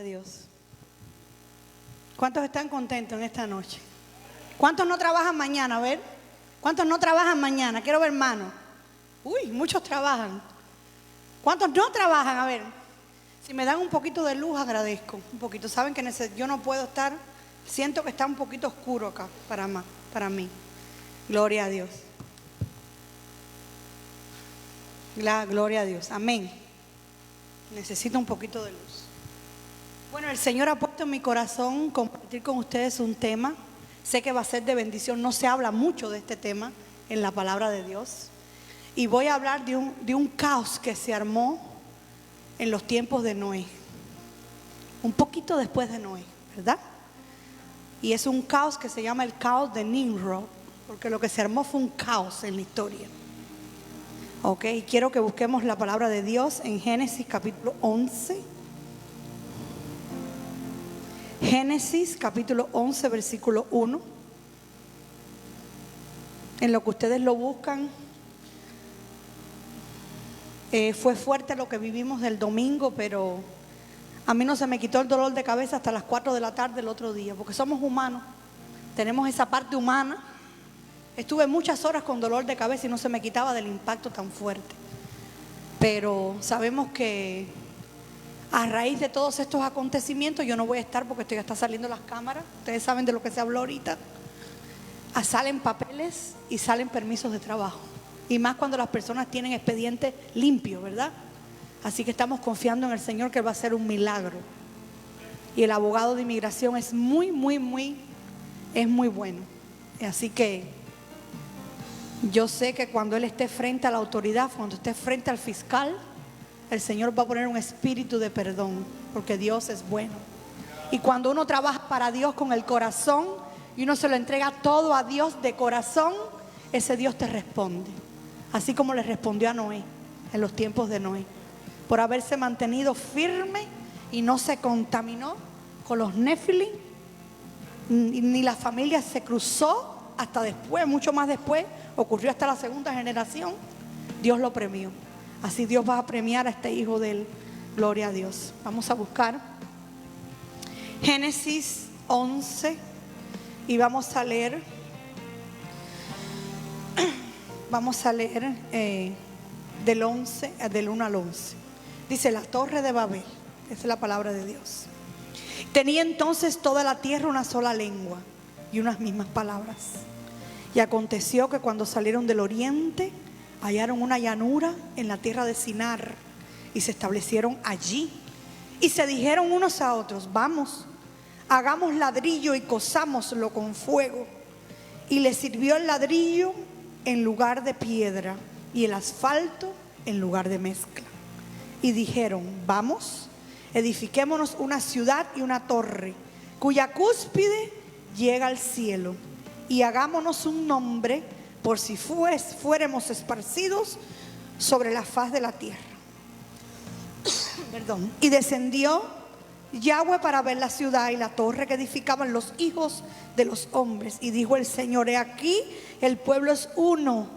Dios. ¿Cuántos están contentos en esta noche? ¿Cuántos no trabajan mañana? A ver, ¿cuántos no trabajan mañana? Quiero ver manos. Uy, muchos trabajan. ¿Cuántos no trabajan? A ver, si me dan un poquito de luz agradezco. Un poquito, saben que yo no puedo estar, siento que está un poquito oscuro acá para mí. Gloria a Dios. Gloria a Dios, amén. Necesito un poquito de luz. Bueno, el Señor ha puesto en mi corazón compartir con ustedes un tema. Sé que va a ser de bendición. No se habla mucho de este tema en la palabra de Dios. Y voy a hablar de un caos que se armó en los tiempos de Noé. Un poquito después de Noé, ¿verdad? Y es un caos que se llama el caos de Nimrod, porque lo que se armó fue un caos en la historia. Ok, quiero que busquemos la palabra de Dios en Génesis capítulo 11. Génesis capítulo 11 versículo 1. En lo que ustedes lo buscan, fue fuerte lo que vivimos del domingo, pero a mí no se me quitó el dolor de cabeza hasta las 4 de la tarde el otro día, porque somos humanos, tenemos esa parte humana. Estuve muchas horas con dolor de cabeza y no se me quitaba del impacto tan fuerte. Pero sabemos que a raíz de todos estos acontecimientos, yo no voy a estar porque esto ya está saliendo las cámaras. Ustedes saben de lo que se habló ahorita. Salen papeles y salen permisos de trabajo. Y más cuando las personas tienen expediente limpio, ¿verdad? Así que estamos confiando en el Señor que va a hacer un milagro. Y el abogado de inmigración es muy bueno. Así que yo sé que cuando él esté frente a la autoridad, cuando esté frente al fiscal, el Señor va a poner un espíritu de perdón, porque Dios es bueno. Y cuando uno trabaja para Dios con el corazón y uno se lo entrega todo a Dios de corazón, ese Dios te responde. Así como le respondió a Noé en los tiempos de Noé, por haberse mantenido firme y no se contaminó con los Nefilim, ni la familia se cruzó hasta después, mucho más después, ocurrió hasta la segunda generación. Dios lo premió. Así Dios va a premiar a este hijo de él. Gloria a Dios. Vamos a buscar Génesis 11 y vamos a leer del 1 al 11. Dice: la torre de Babel. Esa es la palabra de Dios. Tenía entonces toda la tierra una sola lengua y unas mismas palabras. Y aconteció que cuando salieron del oriente, hallaron una llanura en la tierra de Sinar y se establecieron allí. Y se dijeron unos a otros: vamos, hagamos ladrillo y cozámoslo con fuego. Y les sirvió el ladrillo en lugar de piedra y el asfalto en lugar de mezcla. Y dijeron: vamos, edifiquémonos una ciudad y una torre, cuya cúspide llega al cielo, y hagámonos un nombre, por si fuéramos esparcidos sobre la faz de la tierra. Perdón. Y descendió Yahweh para ver la ciudad y la torre que edificaban los hijos de los hombres. Y dijo el Señor: he aquí, el pueblo es uno,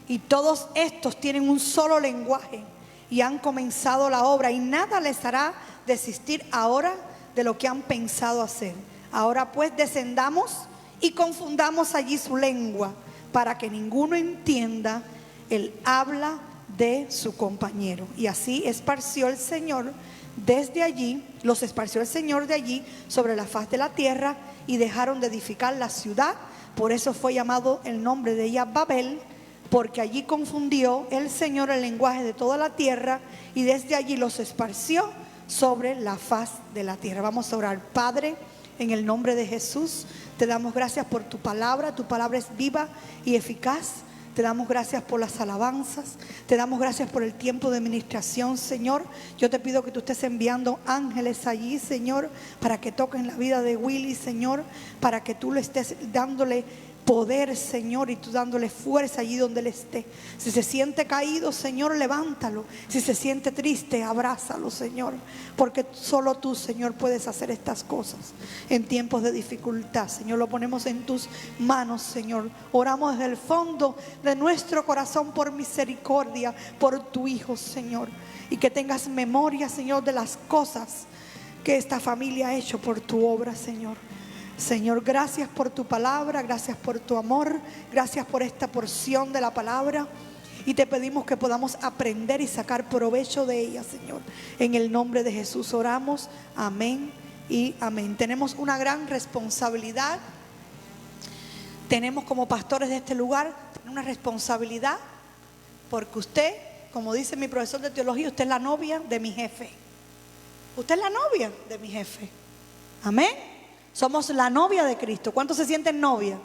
y todos estos tienen un solo lenguaje, y han comenzado la obra, y nada les hará desistir ahora de lo que han pensado hacer. Ahora pues descendamos y confundamos allí su lengua, para que ninguno entienda el habla de su compañero. Y así esparció el Señor desde allí, los esparció el Señor de allí sobre la faz de la tierra, y dejaron de edificar la ciudad. Por eso fue llamado el nombre de ella Babel, porque allí confundió el Señor el lenguaje de toda la tierra, y desde allí los esparció sobre la faz de la tierra. Vamos a orar. Padre, en el nombre de Jesús, te damos gracias por tu palabra es viva y eficaz. Te damos gracias por las alabanzas, te damos gracias por el tiempo de ministración, Señor. Yo te pido que tú estés enviando ángeles allí, Señor, para que toquen la vida de Willy, Señor, para que tú le estés dándole poder, Señor, y tú dándole fuerza allí donde él esté. Si se siente caído, Señor, levántalo. Si se siente triste, abrázalo, Señor, porque solo tú, Señor, puedes hacer estas cosas en tiempos de dificultad. Señor, lo ponemos en tus manos, Señor. Oramos desde el fondo de nuestro corazón por misericordia por tu Hijo, Señor, y que tengas memoria, Señor, de las cosas que esta familia ha hecho por tu obra, Señor. Señor, gracias por tu palabra, gracias por tu amor, gracias por esta porción de la palabra. Y te pedimos que podamos aprender y sacar provecho de ella, Señor. En el nombre de Jesús oramos. Amén y amén. Tenemos una gran responsabilidad. Tenemos como pastores de este lugar una responsabilidad, porque usted, como dice mi profesor de teología, usted es la novia de mi jefe. Usted es la novia de mi jefe. Amén. Somos la novia de Cristo. ¿Cuántos se sienten novia?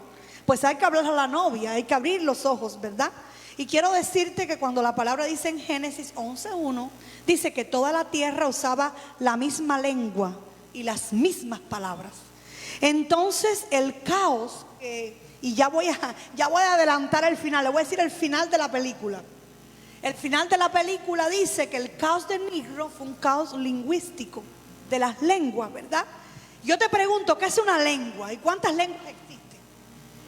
Pues hay que hablar a la novia, hay que abrir los ojos, ¿verdad? Y quiero decirte que cuando la palabra dice en Génesis 11:1, dice que toda la tierra usaba la misma lengua y las mismas palabras. Entonces el caos, y ya voy a adelantar el final, le voy a decir el final de la película. El final de la película dice que el caos de Nimrod fue un caos lingüístico de las lenguas, ¿verdad? Yo te pregunto, ¿qué es una lengua? ¿Y cuántas lenguas existen?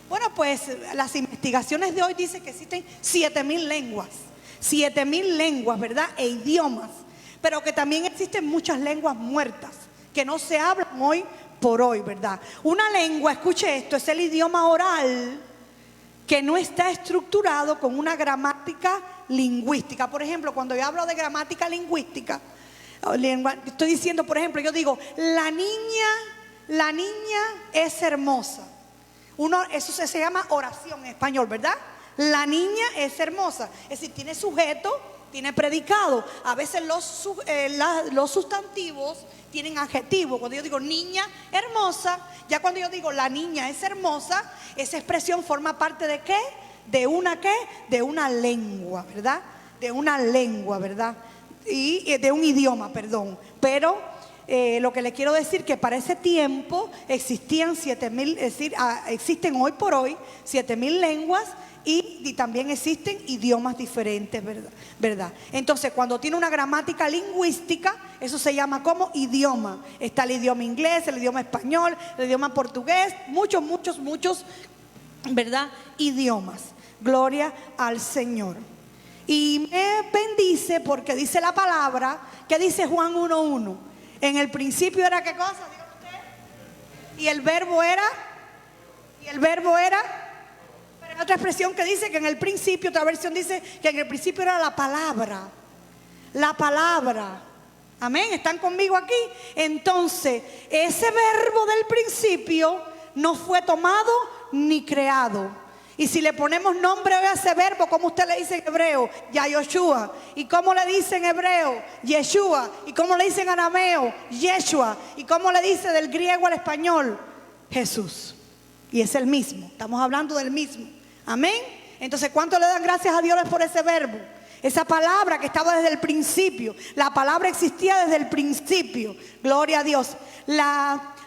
Bueno, pues las investigaciones de hoy dicen que existen 7,000 lenguas. 7,000 lenguas, ¿verdad? E idiomas. Pero que también existen muchas lenguas muertas que no se hablan hoy por hoy, ¿verdad? Una lengua, escuche esto, es el idioma oral que no está estructurado con una gramática lingüística. Por ejemplo, cuando yo hablo de gramática lingüística, estoy diciendo, por ejemplo, yo digo, la niña es hermosa. Eso se llama oración en español, ¿verdad? La niña es hermosa. Es decir, tiene sujeto, tiene predicado. A veces los sustantivos tienen adjetivo. Cuando yo digo niña hermosa, ya cuando yo digo la niña es hermosa, esa expresión forma parte ¿de qué? ¿De una qué? De una lengua, ¿verdad? De una lengua, ¿verdad? Y de un idioma, perdón. Pero lo que le quiero decir que para ese tiempo existían 7,000, es decir, existen hoy por hoy 7,000 lenguas y también existen idiomas diferentes, ¿verdad? Entonces, cuando tiene una gramática lingüística, eso se llama como idioma. Está el idioma inglés, el idioma español, el idioma portugués, muchos, ¿verdad? Idiomas. Gloria al Señor. Y me bendice porque dice la palabra, que dice Juan 1:1. En el principio era ¿qué cosa? Dígame usted. Y el verbo era. Pero hay otra expresión que dice que en el principio, otra versión dice que en el principio era la palabra. La palabra. Amén, ¿están conmigo aquí? Entonces, ese verbo del principio no fue tomado ni creado. Y si le ponemos nombre a ese verbo, ¿cómo usted le dice en hebreo? Yayoshua. ¿Y cómo le dice en hebreo? Yeshua. ¿Y cómo le dice en arameo? Yeshua. ¿Y cómo le dice del griego al español? Jesús. Y es el mismo. Estamos hablando del mismo. Amén. Entonces, ¿cuánto le dan gracias a Dios por ese verbo? Esa palabra que estaba desde el principio. La palabra existía desde el principio. Gloria a Dios.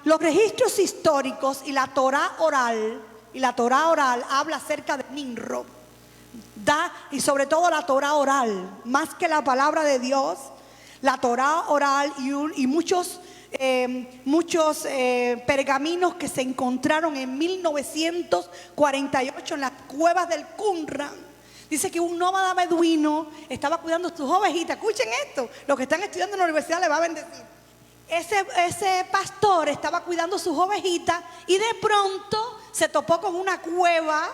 Los registros históricos y la Torá oral. Y la Torá oral habla acerca de Nimrod. Y sobre todo la Torá oral, más que la palabra de Dios, la Torá oral y muchos pergaminos que se encontraron en 1948 en las cuevas del Qumran. Dice que un nómada beduino estaba cuidando sus ovejitas. Escuchen esto, los que están estudiando en la universidad les va a bendecir. Ese pastor estaba cuidando sus ovejitas y de pronto se topó con una cueva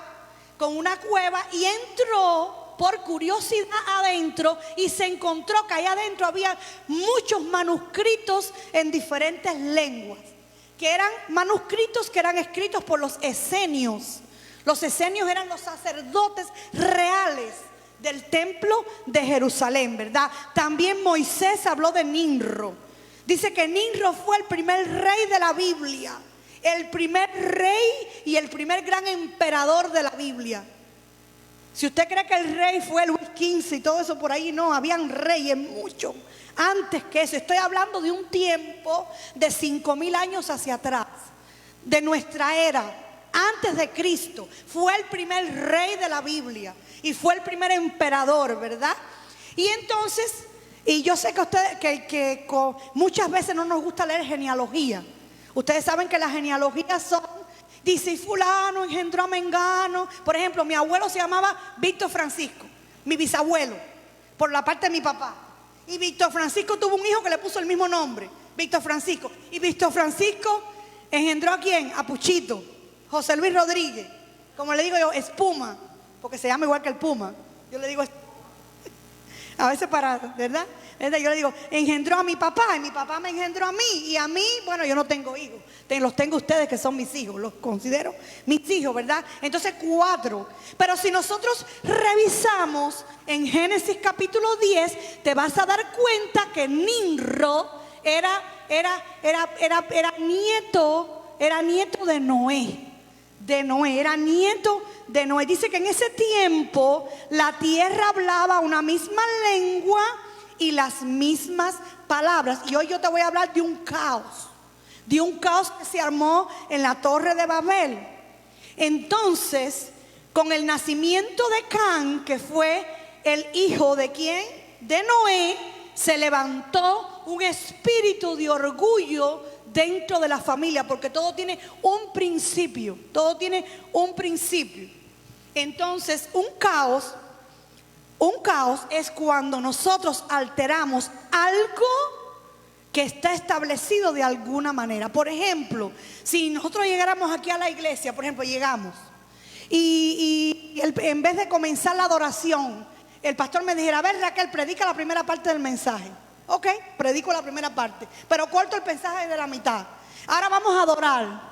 y entró por curiosidad adentro y se encontró que allá adentro había muchos manuscritos en diferentes lenguas, que eran manuscritos que eran escritos por los esenios. Los esenios eran los sacerdotes reales del templo de Jerusalén, ¿verdad? También Moisés habló de Nimrod. Dice que Nimrod fue el primer rey de la Biblia. El primer rey y el primer gran emperador de la Biblia. Si usted cree que el rey fue Luis XV y todo eso por ahí, no, habían reyes mucho antes que eso. Estoy hablando de un tiempo de 5,000 años hacia atrás, de nuestra era, antes de Cristo. Fue el primer rey de la Biblia y fue el primer emperador, ¿verdad? Y entonces, y yo sé que ustedes que muchas veces no nos gusta leer genealogía. Ustedes saben que las genealogías son, dice fulano engendró a mengano. Por ejemplo, mi abuelo se llamaba Víctor Francisco, mi bisabuelo, por la parte de mi papá. Y Víctor Francisco tuvo un hijo que le puso el mismo nombre, Víctor Francisco. Y Víctor Francisco engendró ¿a quién? A Puchito, José Luis Rodríguez. Como le digo yo, Espuma, porque se llama igual que el Puma. Yo le digo, a veces ¿verdad? Yo le digo, engendró a mi papá y mi papá me engendró a mí. Y a mí, bueno, yo no tengo hijos. Los tengo ustedes que son mis hijos. Los considero mis hijos, ¿verdad? Entonces 4. Pero si nosotros revisamos en Génesis capítulo 10, te vas a dar cuenta que Nimrod era nieto de Noé. Era nieto de Noé. Dice que en ese tiempo la tierra hablaba una misma lengua y las mismas palabras. Y hoy yo te voy a hablar de un caos que se armó en la Torre de Babel. Entonces, con el nacimiento de Can, que fue el hijo de ¿quién? De Noé, se levantó un espíritu de orgullo dentro de la familia, porque todo tiene un principio, Entonces, un caos es cuando nosotros alteramos algo que está establecido de alguna manera. Por ejemplo, si nosotros llegáramos aquí a la iglesia, por ejemplo, llegamos y en vez de comenzar la adoración, el pastor me dijera, a ver, Raquel, predica la primera parte del mensaje. Ok, predico la primera parte, pero corto el mensaje de la mitad. Ahora vamos a adorar.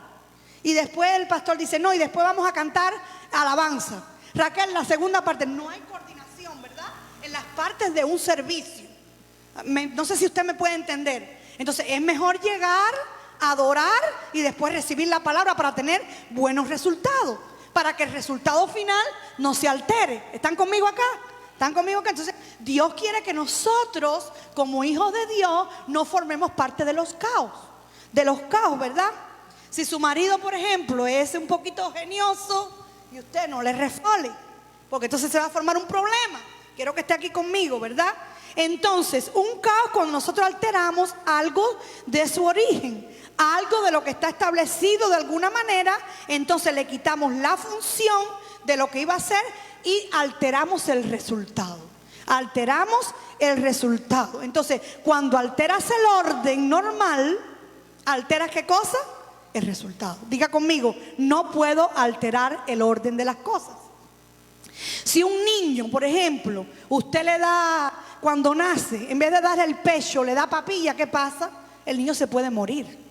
Y después el pastor dice, no, y después vamos a cantar alabanza. Raquel, la segunda parte, no hay coordinación, ¿verdad? En las partes de un servicio. No sé si usted me puede entender. Entonces es mejor llegar, adorar y después recibir la palabra para tener buenos resultados, para que el resultado final no se altere. ¿Están conmigo acá? Entonces Dios quiere que nosotros como hijos de Dios no formemos parte de los caos, ¿verdad? Si su marido, por ejemplo, es un poquito genioso y usted no le responde, porque entonces se va a formar un problema. Quiero que esté aquí conmigo, ¿verdad? Entonces, un caos cuando nosotros alteramos algo de su origen, algo de lo que está establecido de alguna manera, entonces le quitamos la función de lo que iba a ser y alteramos el resultado. Entonces, cuando alteras el orden normal, ¿alteras qué cosa? El resultado. Diga conmigo, no puedo alterar el orden de las cosas. Si un niño, por ejemplo, usted le da, cuando nace, en vez de darle el pecho, le da papilla, ¿qué pasa? El niño se puede morir.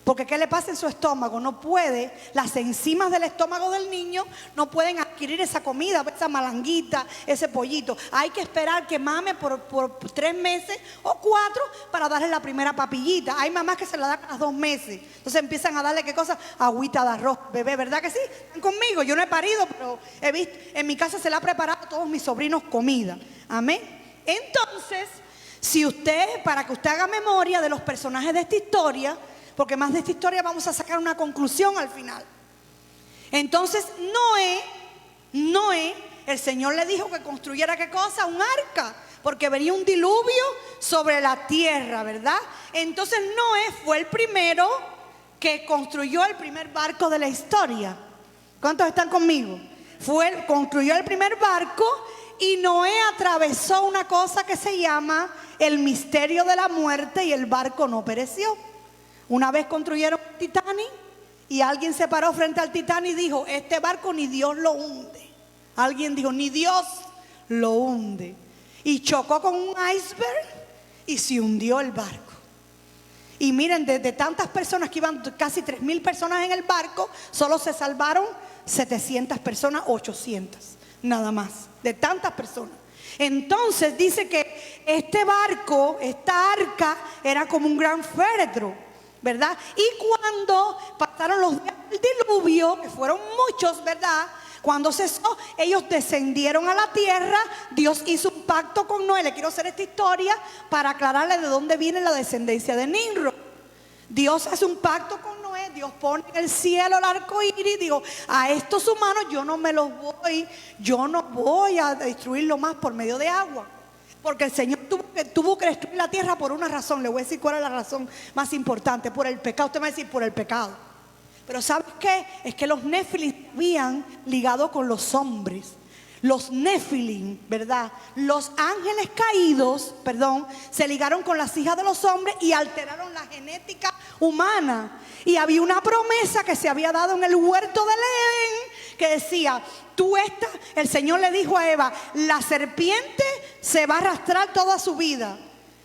Porque ¿qué le pasa en su estómago? No puede, las enzimas del estómago del niño no pueden adquirir esa comida, esa malanguita, ese pollito. Hay que esperar que mame por 3 meses o 4 para darle la primera papillita. Hay mamás que se la dan a los 2 meses. Entonces empiezan a darle, ¿qué cosa? Agüita de arroz, bebé, ¿verdad que sí? Están conmigo, yo no he parido, pero he visto, en mi casa se le ha preparado a todos mis sobrinos comida. Amén. Entonces, si usted, para que usted haga memoria de los personajes de esta historia, porque más de esta historia vamos a sacar una conclusión al final. Entonces Noé, el Señor le dijo que construyera ¿qué cosa? Un arca, porque venía un diluvio sobre la tierra, ¿verdad? Entonces Noé fue el primero que construyó el primer barco de la historia. ¿Cuántos están conmigo? Construyó el primer barco y Noé atravesó una cosa que se llama el misterio de la muerte y el barco no pereció. Una vez construyeron el Titanic y alguien se paró frente al Titanic y dijo, este barco ni Dios lo hunde. Alguien dijo, ni Dios lo hunde. Y chocó con un iceberg y se hundió el barco. Y miren, de tantas personas que iban, casi 3,000 personas en el barco, solo se salvaron 700 personas, 800, nada más, de tantas personas. Entonces dice que este barco, esta arca, era como un gran féretro, ¿verdad? Y cuando pasaron los días del diluvio, que fueron muchos, ¿verdad? Cuando cesó, ellos descendieron a la tierra. Dios hizo un pacto con Noé. Le quiero hacer esta historia para aclararle de dónde viene la descendencia de Nimrod. Dios hace un pacto con Noé. Dios pone en el cielo el arco iris. Digo, a estos humanos yo no voy a destruirlo más por medio de agua. Porque el Señor tuvo que destruir la tierra por una razón. Le voy a decir cuál es la razón más importante. Por el pecado. Usted me va a decir por el pecado. Pero ¿sabes qué? Es que los Nefilim habían ligado con los hombres. Los Nefilim, ¿verdad? Los ángeles caídos, se ligaron con las hijas de los hombres y alteraron la genética humana. Y había una promesa que se había dado en el huerto del Edén que decía, el Señor le dijo a Eva, la serpiente se va a arrastrar toda su vida,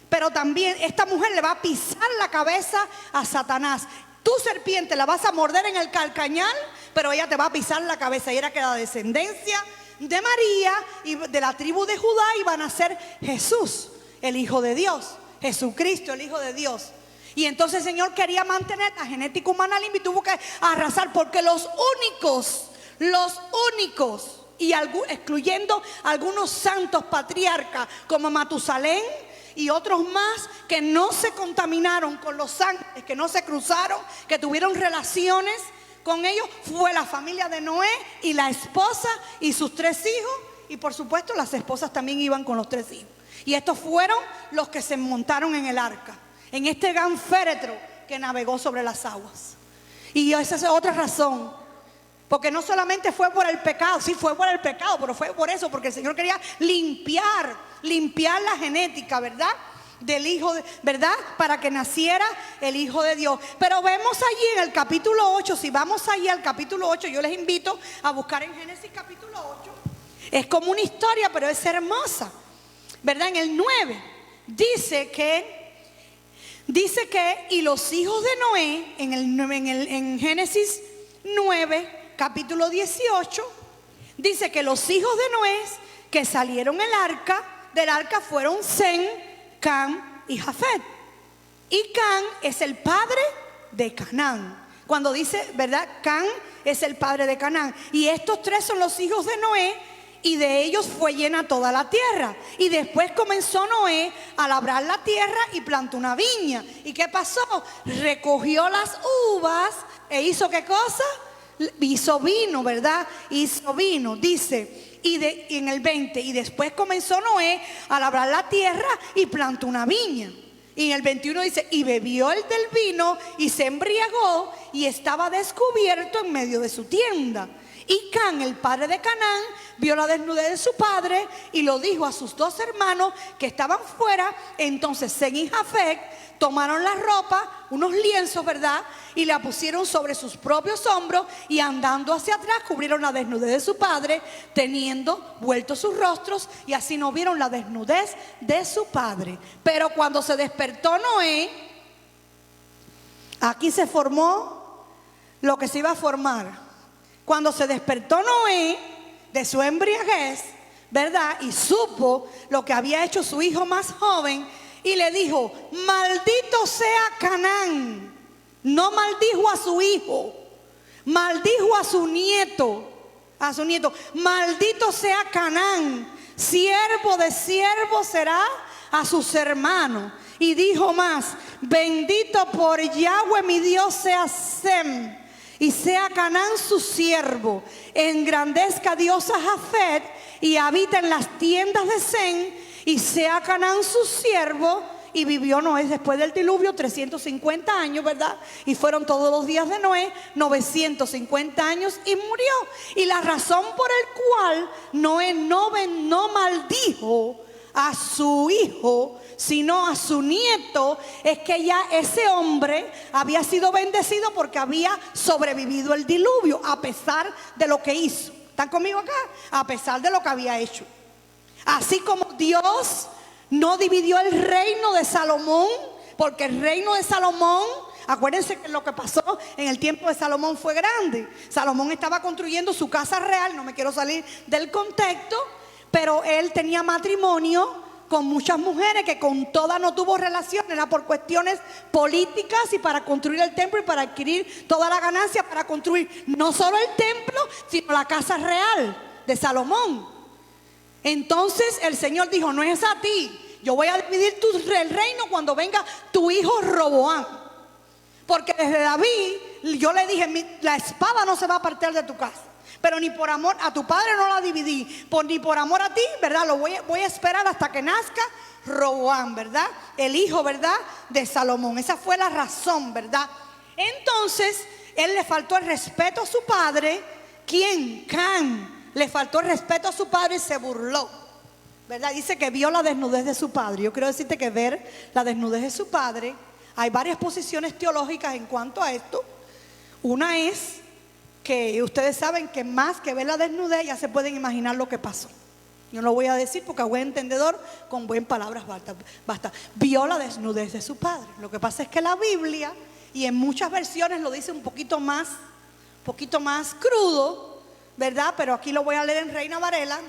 pero también esta mujer le va a pisar la cabeza a Satanás. Tu serpiente la vas a morder en el calcañar, pero ella te va a pisar la cabeza. Y era que la descendencia de María y de la tribu de Judá iban a ser Jesús, el Hijo de Dios, Jesucristo, el Hijo de Dios. Y entonces el Señor quería mantener la genética humana limpia y tuvo que arrasar, porque los únicos, y excluyendo algunos santos patriarcas como Matusalén y otros más que no se contaminaron con los ángeles, que no se cruzaron, que tuvieron relaciones con ellos, fue la familia de Noé y la esposa y sus 3 hijos. Y por supuesto las esposas también iban con los 3 hijos. Y estos fueron los que se montaron en el arca, en este gran féretro que navegó sobre las aguas. Y esa es otra razón, porque no solamente fue por el pecado, sí fue por el pecado, pero fue por eso, porque el Señor quería limpiar la genética, ¿verdad? Del Hijo, ¿verdad? Para que naciera el Hijo de Dios. Pero vemos allí en el capítulo 8, si vamos allí al capítulo 8, yo les invito a buscar en Génesis capítulo 8. Es como una historia, pero es hermosa, ¿verdad? En el 9 dice que y los hijos de Noé, en Génesis 9, capítulo 18, dice que los hijos de Noé que salieron del arca fueron Sem, Cam y Jafet. Y Cam es el padre de Canaán. Cuando dice, ¿verdad? Cam es el padre de Canaán. Y estos 3 son los hijos de Noé, y de ellos fue llena toda la tierra. Y después comenzó Noé a labrar la tierra y plantó una viña. ¿Y qué pasó? Recogió las uvas e hizo ¿qué cosa? Hizo vino, ¿verdad? Hizo vino, dice. Y en el 20, y después comenzó Noé a labrar la tierra y plantó una viña. Y en el 21 dice, y bebió el del vino y se embriagó y estaba descubierto en medio de su tienda. Y Cam, el padre de Canaán, vio la desnudez de su padre y lo dijo a sus 2 hermanos que estaban fuera. Entonces Sem y Jafet tomaron la ropa, unos lienzos, ¿verdad? Y la pusieron sobre sus propios hombros y andando hacia atrás cubrieron la desnudez de su padre, teniendo vueltos sus rostros, y así no vieron la desnudez de su padre. Pero cuando se despertó Noé, aquí se formó lo que se iba a formar. Cuando se despertó Noé de su embriaguez, ¿verdad? Y supo lo que había hecho su hijo más joven, y le dijo, maldito sea Canaán. No maldijo a su hijo, maldijo a su nieto, maldito sea Canaán, siervo de siervo será a sus hermanos. Y dijo más, bendito por Yahweh mi Dios sea Sem, y sea Canaán su siervo. Engrandezca Dios a Jafet y habita en las tiendas de Sem, y sea Canaán su siervo. Y vivió Noé después del diluvio 350 años, ¿verdad? Y fueron todos los días de Noé 950 años y murió. Y la razón por el cual Noé no maldijo a su hijo, sino a su nieto, es que ya ese hombre había sido bendecido porque había sobrevivido el diluvio, a pesar de lo que hizo. ¿Están conmigo acá? A pesar de lo que había hecho. Así como Dios no dividió el reino de Salomón, porque el reino de Salomón, acuérdense que lo que pasó en el tiempo de Salomón fue grande. Salomón estaba construyendo su casa real, no me quiero salir del contexto, pero él tenía matrimonio con muchas mujeres que con todas no tuvo relación, era por cuestiones políticas y para construir el templo y para adquirir toda la ganancia para construir no solo el templo, sino la casa real de Salomón. Entonces el Señor dijo, no es a ti, yo voy a dividir el reino cuando venga tu hijo Roboam. Porque desde David yo le dije, la espada no se va a apartar de tu casa, pero ni por amor a tu padre no la dividí, ni por amor a ti, ¿verdad? Lo voy a esperar hasta que nazca Roboam, ¿verdad? El hijo, ¿verdad? De Salomón. Esa fue la razón, ¿verdad? Entonces él le faltó el respeto a su padre. ¿Quién? Cam. le faltó el respeto a su padre y se burló, ¿verdad? Dice que vio la desnudez de su padre. Yo quiero decirte que ver la desnudez de su padre, hay varias posiciones teológicas en cuanto a esto. Una es que ustedes saben que más que ver la desnudez ya se pueden imaginar lo que pasó. Yo no lo voy a decir porque a buen entendedor con buen palabras basta. Vio la desnudez de su padre. Lo que pasa es que la Biblia, y en muchas versiones lo dice un poquito más crudo, ¿verdad? Pero aquí lo voy a leer en Reina Varela,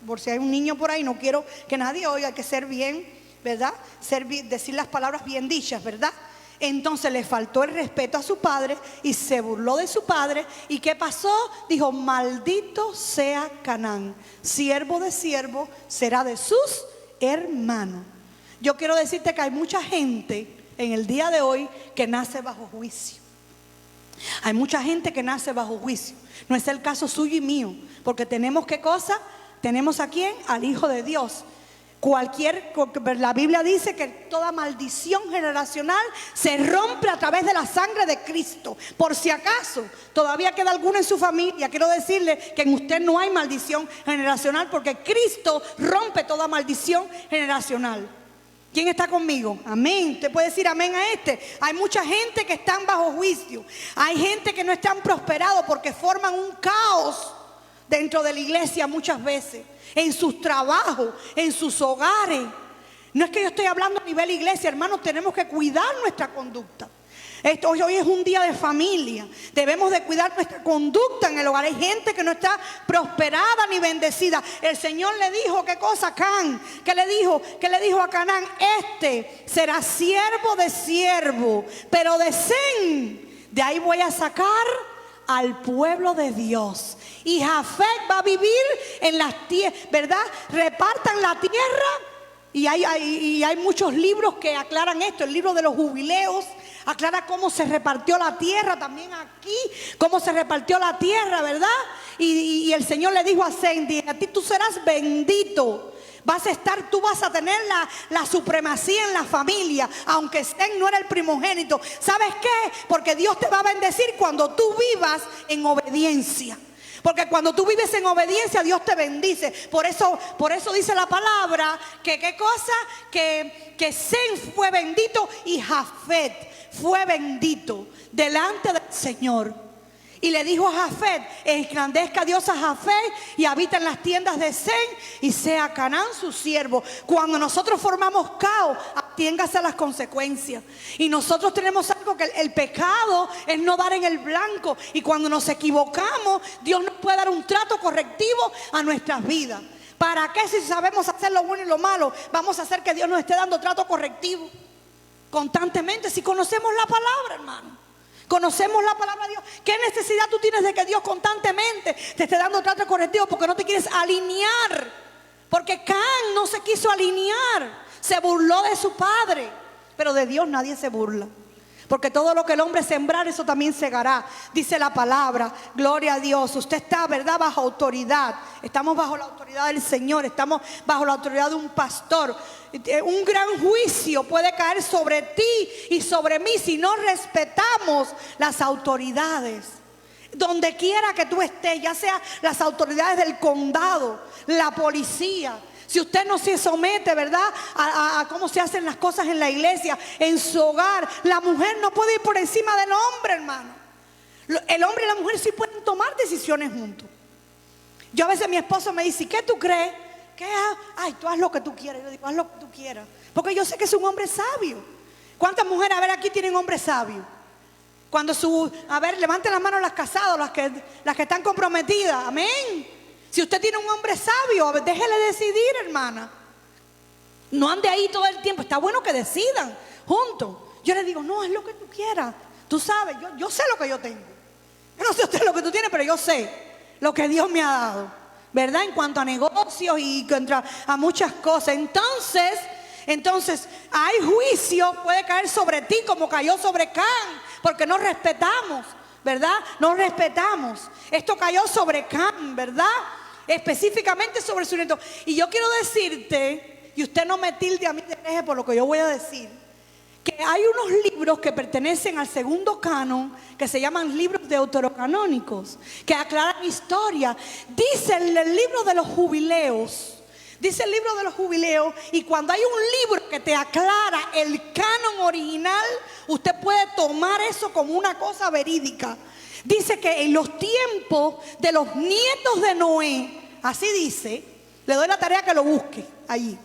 por si hay un niño por ahí, no quiero que nadie oiga, hay que ser bien, ¿verdad? Decir las palabras bien dichas, ¿verdad? Entonces le faltó el respeto a su padre y se burló de su padre. ¿Y qué pasó? Dijo: maldito sea Canaán, siervo de siervo será de sus hermanos. Yo quiero decirte que hay mucha gente en el día de hoy que nace bajo juicio. Hay mucha gente que nace bajo juicio. No es el caso suyo y mío, porque tenemos ¿qué cosa? Tenemos a quién, al Hijo de Dios. La Biblia dice que toda maldición generacional se rompe a través de la sangre de Cristo. Por si acaso todavía queda alguno en su familia, quiero decirle que en usted no hay maldición generacional, porque Cristo rompe toda maldición generacional. ¿Quién está conmigo? Amén. Usted puede decir amén a este. Hay mucha gente que están bajo juicio. Hay gente que no están prosperados porque forman un caos dentro de la iglesia muchas veces, en sus trabajos, en sus hogares. No es que yo estoy hablando a nivel iglesia, hermanos, tenemos que cuidar nuestra conducta. Hoy es un día de familia. Debemos de cuidar nuestra conducta en el hogar. Hay gente que no está prosperada ni bendecida. El Señor le dijo, ¿qué cosa, Can? ¿Qué le dijo? ¿Qué le dijo a Canaán? Este será siervo de siervo, pero de Sem, de ahí voy a sacar al pueblo de Dios. Y Jafet va a vivir en las tierras, ¿verdad? Repartan la tierra. Y hay muchos libros que aclaran esto. El libro de los jubileos aclara cómo se repartió la tierra. También aquí, cómo se repartió la tierra, ¿verdad? Y el Señor le dijo a Sem: a ti tú serás bendito. Tú vas a tener la supremacía en la familia, aunque Sem no era el primogénito. ¿Sabes qué? Porque Dios te va a bendecir cuando tú vivas en obediencia. Porque cuando tú vives en obediencia, Dios te bendice. Por eso dice la palabra que ¿qué cosa? Que Sem fue bendito y Jafet fue bendito delante del Señor. Y le dijo a Jafet: engrandezca Dios a Jafet y habita en las tiendas de Sem, y sea Canaán su siervo. Cuando nosotros formamos caos, aténgase a las consecuencias. Y nosotros tenemos algo, que el pecado es no dar en el blanco. Y cuando nos equivocamos, Dios nos puede dar un trato correctivo a nuestras vidas. ¿Para qué, si sabemos hacer lo bueno y lo malo, vamos a hacer que Dios nos esté dando trato correctivo constantemente? Si conocemos la palabra, hermano. Conocemos la palabra de Dios. ¿Qué necesidad tú tienes de que Dios constantemente te esté dando trato correctivo? Porque no te quieres alinear. Porque Can no se quiso alinear. Se burló de su padre. Pero de Dios nadie se burla. Porque todo lo que el hombre sembrar, eso también segará. Dice la palabra, gloria a Dios. Usted está, ¿verdad?, bajo autoridad. Estamos bajo la autoridad del Señor. Estamos bajo la autoridad de un pastor. Un gran juicio puede caer sobre ti y sobre mí si no respetamos las autoridades. Donde quiera que tú estés, ya sea las autoridades del condado, la policía. Si usted no se somete, ¿verdad?, a cómo se hacen las cosas en la iglesia, en su hogar. La mujer no puede ir por encima del hombre, hermano. El hombre y la mujer sí pueden tomar decisiones juntos. Yo a veces, mi esposo me dice: ¿qué tú crees? Ay, tú haz lo que tú quieras. Yo digo: haz lo que tú quieras. Porque yo sé que es un hombre sabio. ¿Cuántas mujeres, a ver, aquí tienen hombres sabios? Levanten las manos las casadas, las que están comprometidas. Amén. Si usted tiene un hombre sabio, déjele decidir, hermana. No ande ahí todo el tiempo. Está bueno que decidan juntos. Yo le digo: no, haz lo que tú quieras. Tú sabes, yo sé lo que yo tengo. Yo no sé usted lo que tú tienes, pero yo sé lo que Dios me ha dado, ¿verdad? En cuanto a negocios y a muchas cosas. Entonces hay juicio, puede caer sobre ti como cayó sobre Can, porque no respetamos, ¿verdad? No respetamos. Esto cayó sobre Can, ¿verdad? Específicamente sobre su nieto. Y yo quiero decirte, y usted no me tilde a mí de hereje por lo que yo voy a decir, que hay unos libros que pertenecen al segundo canon que se llaman libros deuterocanónicos, que aclaran historia. Dice el libro de los jubileos. Dice el libro de los jubileos, y cuando hay un libro que te aclara el canon original, usted puede tomar eso como una cosa verídica. Dice que en los tiempos de los nietos de Noé, así dice, le doy la tarea que lo busque allí.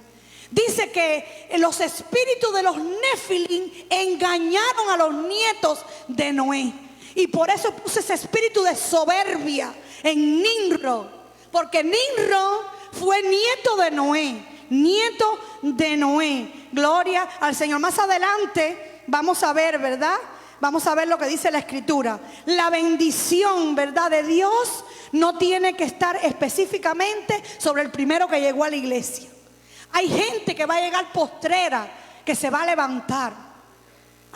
Dice que los espíritus de los Nefilim engañaron a los nietos de Noé. Y por eso puse ese espíritu de soberbia en Nimrod, porque Nimrod fue nieto de Noé, nieto de Noé. Gloria al Señor. Más adelante vamos a ver, ¿verdad? Vamos a ver lo que dice la Escritura. La bendición, ¿verdad?, de Dios no tiene que estar específicamente sobre el primero que llegó a la iglesia. Hay gente que va a llegar postrera, que se va a levantar.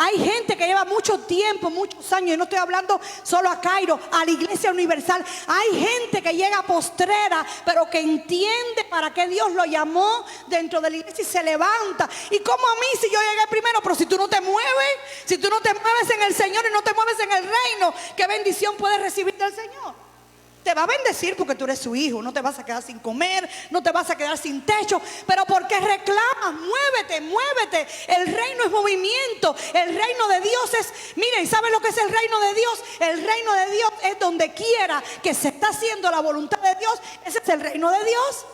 Hay gente que lleva mucho tiempo, muchos años, y no estoy hablando solo a Cairo, a la iglesia universal. Hay gente que llega postrera, pero que entiende para qué Dios lo llamó dentro de la iglesia y se levanta. Y como a mí, si yo llegué primero, pero si tú no te mueves, si tú no te mueves en el Señor y no te mueves en el reino, ¿qué bendición puedes recibir del Señor? Te va a bendecir porque tú eres su hijo. No te vas a quedar sin comer, no te vas a quedar sin techo. Pero porque reclamas, muévete, muévete. El reino es movimiento. El reino de Dios es, miren, ¿saben lo que es el reino de Dios? El reino de Dios es donde quiera que se está haciendo la voluntad de Dios. Ese es el reino de Dios.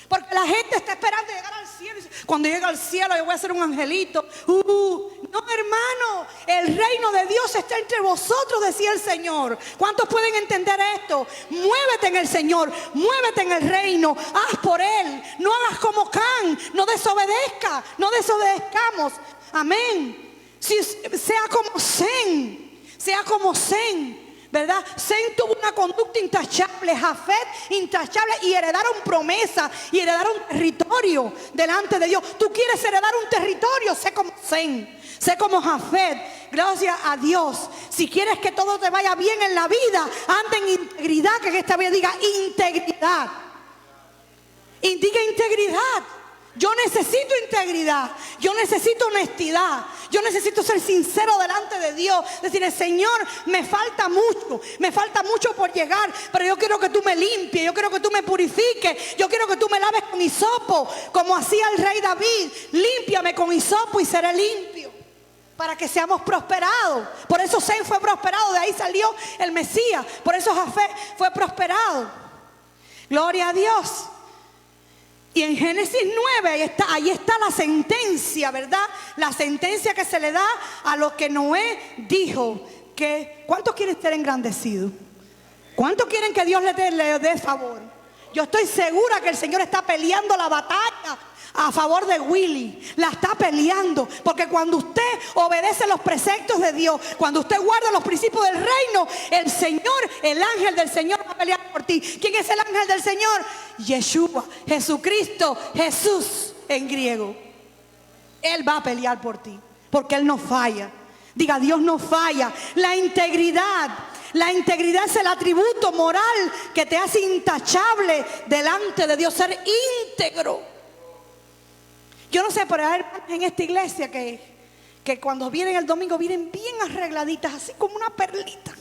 Porque la gente está esperando llegar al cielo. Cuando llegue al cielo yo voy a ser un angelito. No, hermano, el reino de Dios está entre vosotros, decía el Señor. ¿Cuántos pueden entender esto? Muévete en el Señor, muévete en el reino, haz por Él. No hagas como Can, no desobedezca, no desobedezcamos. Amén. Sea como Sem, sea como Sem. ¿Verdad? Sem tuvo una conducta intachable, Jafet intachable, y heredaron promesa y heredaron territorio delante de Dios. Tú quieres heredar un territorio, sé como Sem, sé como Jafet. Gracias a Dios. Si quieres que todo te vaya bien en la vida, anda en integridad, que en esta vida diga integridad. Y diga integridad. Yo necesito integridad, yo necesito honestidad, yo necesito ser sincero delante de Dios. Decirle, Señor, me falta mucho por llegar, pero yo quiero que tú me limpies, yo quiero que tú me purifiques, yo quiero que tú me laves con hisopo, como hacía el rey David. Límpiame con hisopo y seré limpio, para que seamos prosperados. Por eso Sem fue prosperado, de ahí salió el Mesías. Por eso Jafet fue prosperado. Gloria a Dios. Y en Génesis 9, ahí está la sentencia, ¿verdad? La sentencia que se le da a los que Noé dijo que, ¿cuántos quieren ser engrandecidos? ¿Cuántos quieren que Dios les dé favor? Yo estoy segura que el Señor está peleando la batalla a favor de Willy. La está peleando, porque cuando usted obedece los preceptos de Dios, cuando usted guarda los principios del reino, el Señor, el ángel del Señor va a pelear por ti. ¿Quién es el ángel del Señor? Yeshua, Jesucristo, Jesús en griego. Él va a pelear por ti, porque Él no falla. Diga, Dios no falla. La integridad es el atributo moral que te hace intachable delante de Dios, ser íntegro. Yo no sé, pero hay hermanas en esta iglesia que cuando vienen el domingo vienen bien arregladitas, así como una perlita.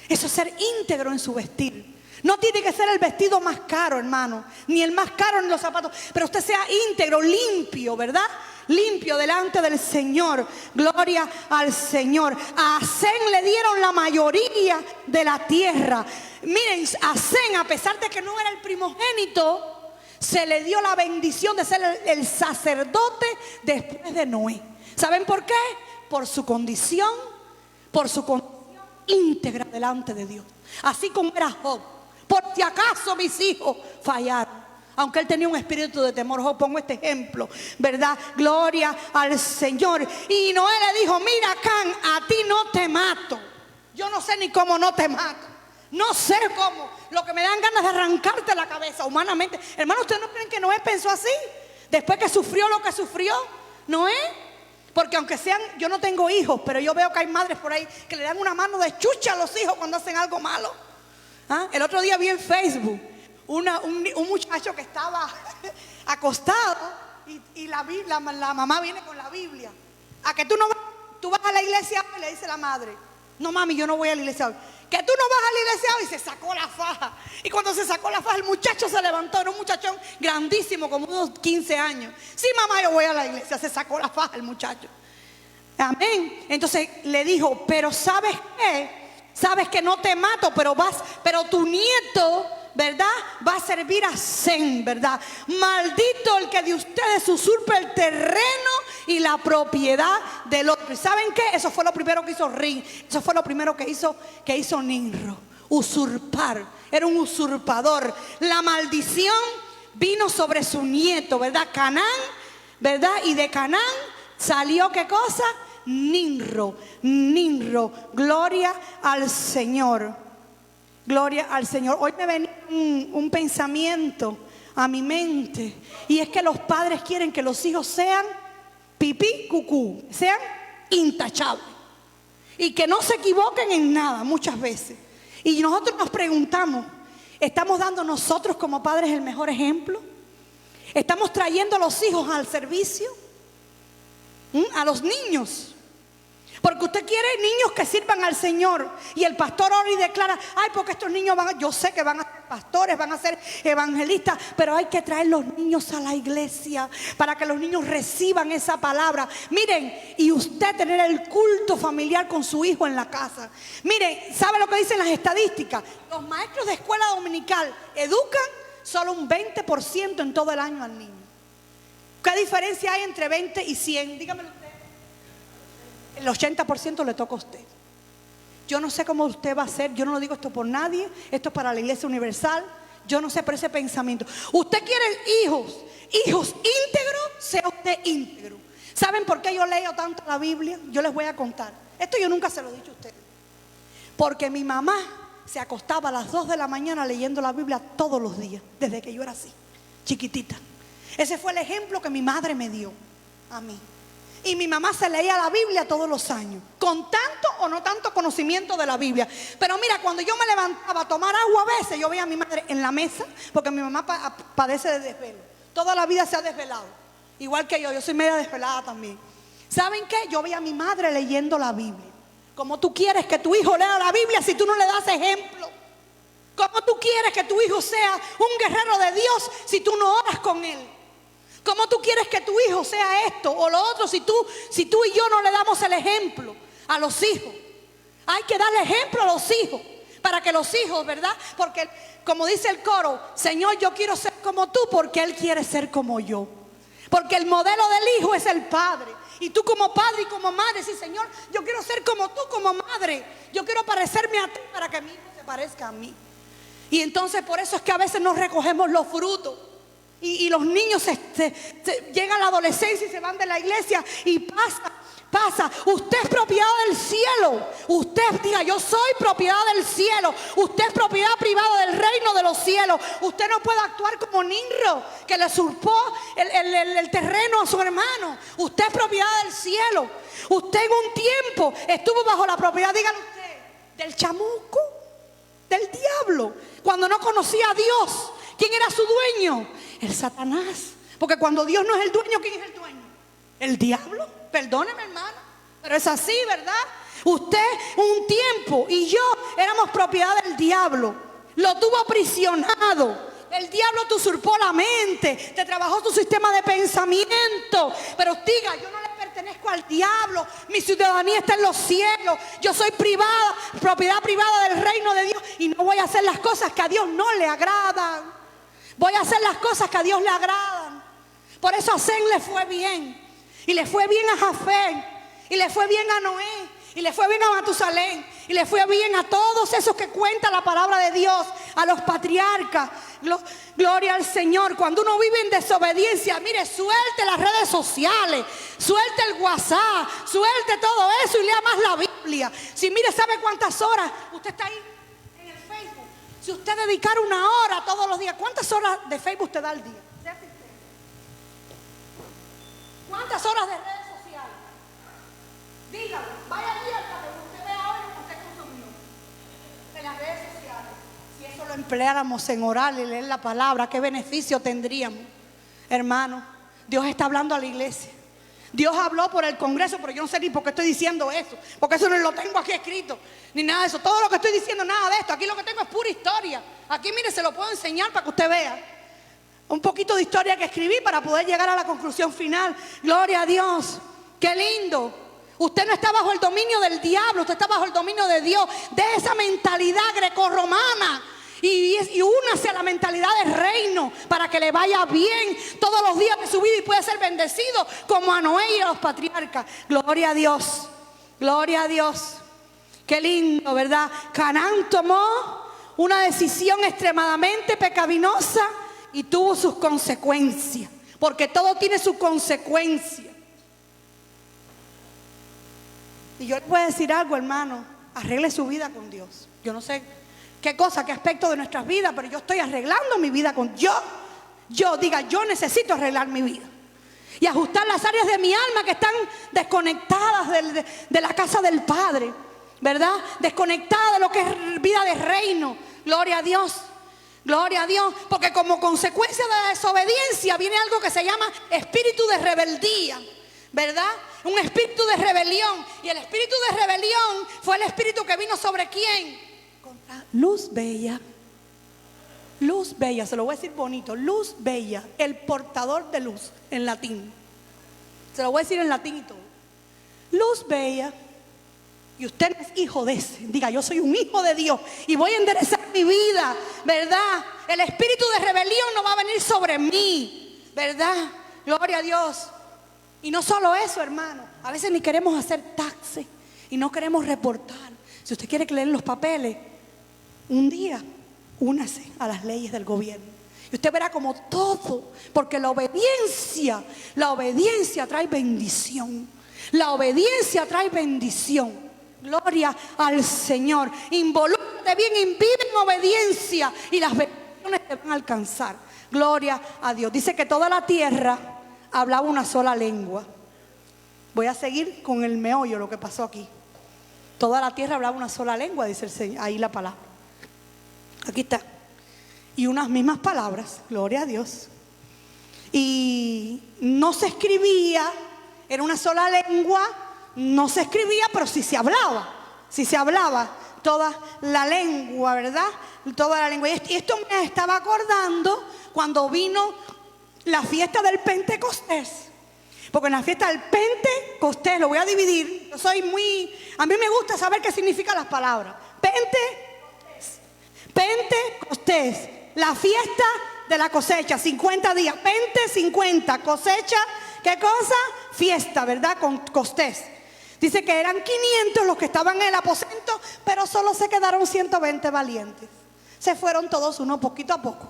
Eso es ser íntegro en su vestir. No tiene que ser el vestido más caro, hermano, ni el más caro en los zapatos, pero usted sea íntegro, limpio, ¿verdad? Limpio delante del Señor. Gloria al Señor. A Sem le dieron la mayoría de la tierra. Miren, a Sem, a pesar de que no era el primogénito, se le dio la bendición de ser el sacerdote después de Noé. ¿Saben por qué? Por su condición íntegra delante de Dios. Así como era Job. Por si acaso mis hijos fallaron, aunque él tenía un espíritu de temor. Job, pongo este ejemplo, ¿verdad? Gloria al Señor. Y Noé le dijo, mira, Can, a ti no te mato. Yo no sé ni cómo no te mato. No sé cómo. Lo que me dan ganas de arrancarte la cabeza humanamente. Hermano, ¿ustedes no creen que Noé pensó así? Después que sufrió lo que sufrió Noé. Porque aunque sean, yo no tengo hijos, pero yo veo que hay madres por ahí que le dan una mano de chucha a los hijos cuando hacen algo malo. ¿Ah? El otro día vi en Facebook un muchacho que estaba acostado y la mamá viene con la Biblia. A que tú vas a la iglesia hoy, le dice la madre. No, mami, yo no voy a la iglesia hoy. Que tú no vas a la iglesia hoy. Y se sacó la faja. Y cuando se sacó la faja, el muchacho se levantó. Era un muchachón grandísimo, como unos 15 años. Sí, mamá, yo voy a la iglesia. Se sacó la faja el muchacho. Amén. Entonces le dijo, pero ¿sabes qué? Sabes que no te mato, pero tu nieto, ¿verdad? Va a servir a Sem, ¿verdad? Maldito el que de ustedes usurpe el terreno y la propiedad del otro. ¿Y saben qué? Eso fue lo primero que hizo Rin. Eso fue lo primero que hizo Nimrod. Usurpar. Era un usurpador. La maldición vino sobre su nieto, ¿verdad? Canaán, ¿verdad? Y de Canaán salió, ¿qué cosa? Nimrod. Gloria al Señor. Gloria al Señor. Hoy me venía un pensamiento a mi mente, y es que los padres quieren que los hijos sean pipí, cucú, sean intachables y que no se equivoquen en nada muchas veces. Y nosotros nos preguntamos, ¿estamos dando nosotros como padres el mejor ejemplo? ¿Estamos trayendo a los hijos al servicio? A los niños. Porque usted quiere niños que sirvan al Señor. Y el pastor ora y declara, ay, porque estos niños yo sé que van a ser pastores, van a ser evangelistas, pero hay que traer los niños a la iglesia para que los niños reciban esa palabra. Miren, y usted tener el culto familiar con su hijo en la casa. Miren, ¿sabe lo que dicen las estadísticas? Los maestros de escuela dominical educan solo un 20% en todo el año al niño. ¿Qué diferencia hay entre 20 y 100? Dígamelo usted. El 80% le toca a usted. Yo no sé cómo usted va a hacer. Yo no lo digo esto por nadie. Esto es para la Iglesia Universal. Yo no sé por ese pensamiento. Usted quiere hijos íntegros, sea usted íntegro. ¿Saben por qué yo leo tanto la Biblia? Yo les voy a contar. Esto yo nunca se lo he dicho a ustedes. Porque mi mamá se acostaba a las 2 de la mañana leyendo la Biblia todos los días, desde que yo era así, chiquitita. Ese fue el ejemplo que mi madre me dio a mí. Y mi mamá se leía la Biblia todos los años, con tanto o no tanto conocimiento de la Biblia. Pero mira, cuando yo me levantaba a tomar agua, a veces yo veía a mi madre en la mesa, porque mi mamá padece de desvelo. Toda la vida se ha desvelado, igual que yo soy media desvelada también. ¿Saben qué? Yo veía a mi madre leyendo la Biblia. ¿Cómo tú quieres que tu hijo lea la Biblia si tú no le das ejemplo? ¿Cómo tú quieres que tu hijo sea un guerrero de Dios si tú no oras con él? ¿Cómo tú quieres que tu hijo sea esto o lo otro si tú y yo no le damos el ejemplo a los hijos? Hay que darle ejemplo a los hijos para que los hijos, ¿verdad? Porque como dice el coro, Señor, yo quiero ser como tú porque Él quiere ser como yo. Porque el modelo del hijo es el padre. Y tú como padre y como madre, sí, Señor, yo quiero ser como tú como madre. Yo quiero parecerme a ti para que mi hijo se parezca a mí. Y entonces por eso es que a veces no recogemos los frutos. Y los niños llegan a la adolescencia y se van de la iglesia y pasa. Usted es propiedad del cielo. Usted diga, yo soy propiedad del cielo. Usted es propiedad privada del reino de los cielos. Usted no puede actuar como Nimrod, que le usurpó el terreno a su hermano. Usted es propiedad del cielo. Usted en un tiempo estuvo bajo la propiedad, dígalo usted, del chamuco, del diablo, cuando no conocía a Dios. ¿Quién era su dueño? El Satanás. Porque cuando Dios no es el dueño, ¿quién es el dueño? El diablo. Perdóneme, hermana, pero es así, ¿verdad? Usted un tiempo y yo éramos propiedad del diablo. Lo tuvo aprisionado. El diablo te usurpó la mente, te trabajó tu sistema de pensamiento. Pero diga, yo no le pertenezco al diablo. Mi ciudadanía está en los cielos. Yo soy propiedad privada del reino de Dios. Y no voy a hacer las cosas que a Dios no le agradan. Voy a hacer las cosas que a Dios le agradan. Por eso a Sem le fue bien. Y le fue bien a Jafet. Y le fue bien a Noé. Y le fue bien a Matusalén. Y le fue bien a todos esos que cuentan la palabra de Dios. A los patriarcas. Gloria al Señor. Cuando uno vive en desobediencia, mire, suelte las redes sociales. Suelte el WhatsApp. Suelte todo eso y lea más la Biblia. Si mire, ¿sabe cuántas horas usted está ahí en el Facebook? Si usted dedicara 1 hora todos los días, ¿cuántas horas de Facebook te da al día? ¿Cuántas horas de redes sociales? Dígalo, vaya allí hasta que usted vea ahora lo que usted consumió en las redes sociales. Si eso lo empleáramos en orar y leer la palabra, ¿qué beneficio tendríamos? Hermano, Dios está hablando a la iglesia. Dios habló por el Congreso, pero yo no sé ni por qué estoy diciendo eso, porque eso no lo tengo aquí escrito, ni nada de eso. Todo lo que estoy diciendo, nada de esto. Aquí lo que tengo es pura historia. Aquí, mire, se lo puedo enseñar para que usted vea un poquito de historia que escribí para poder llegar a la conclusión final. Gloria a Dios. Qué lindo. Usted no está bajo el dominio del diablo, usted está bajo el dominio de Dios, de esa mentalidad grecorromana. Y únase a la mentalidad del reino para que le vaya bien todos los días de su vida y pueda ser bendecido como a Noé y a los patriarcas. Gloria a Dios, gloria a Dios. Qué lindo, ¿verdad? Canaán tomó una decisión extremadamente pecaminosa y tuvo sus consecuencias, porque todo tiene su consecuencia. Y yo le voy a decir algo, hermano, arregle su vida con Dios. Yo no sé qué cosa, qué aspecto de nuestras vidas, pero yo estoy arreglando mi vida con yo necesito arreglar mi vida y ajustar las áreas de mi alma que están desconectadas de la casa del Padre, ¿verdad? Desconectadas de lo que es vida de reino. Gloria a Dios, gloria a Dios, porque como consecuencia de la desobediencia viene algo que se llama espíritu de rebeldía, ¿verdad? Un espíritu de rebelión. Y el espíritu de rebelión fue el espíritu que vino sobre ¿quién? Luz bella, se lo voy a decir bonito, luz bella, el portador de luz en latín. Se lo voy a decir en latín y todo. Luz bella, y usted es hijo de ese. Diga, yo soy un hijo de Dios y voy a enderezar mi vida, ¿verdad? El espíritu de rebelión no va a venir sobre mí, ¿verdad? Gloria a Dios. Y no solo eso, hermano, a veces ni queremos hacer taxes y no queremos reportar. Si usted quiere leer los papeles, un día únase a las leyes del gobierno y usted verá como todo, porque la obediencia trae bendición. La obediencia trae bendición. Gloria al Señor. Involúcrate bien y vive en obediencia y las bendiciones te van a alcanzar. Gloria a Dios. Dice que toda la tierra hablaba una sola lengua. Voy a seguir con el meollo, lo que pasó aquí. Toda la tierra hablaba una sola lengua, dice el Señor, ahí la palabra. Aquí está. Y unas mismas palabras, gloria a Dios. Y no se escribía, era una sola lengua, no se escribía, pero sí se hablaba. Sí se hablaba toda la lengua, ¿verdad? Toda la lengua. Y esto me estaba acordando cuando vino la fiesta del Pentecostés. Porque en la fiesta del Pentecostés, lo voy a dividir. A mí me gusta saber qué significan las palabras. Pentecostés, la fiesta de la cosecha, 50 días. 50, cosecha, ¿qué cosa? Fiesta, ¿verdad? Con costés. Dice que eran 500 los que estaban en el aposento, pero solo se quedaron 120 valientes. Se fueron todos uno poquito a poco.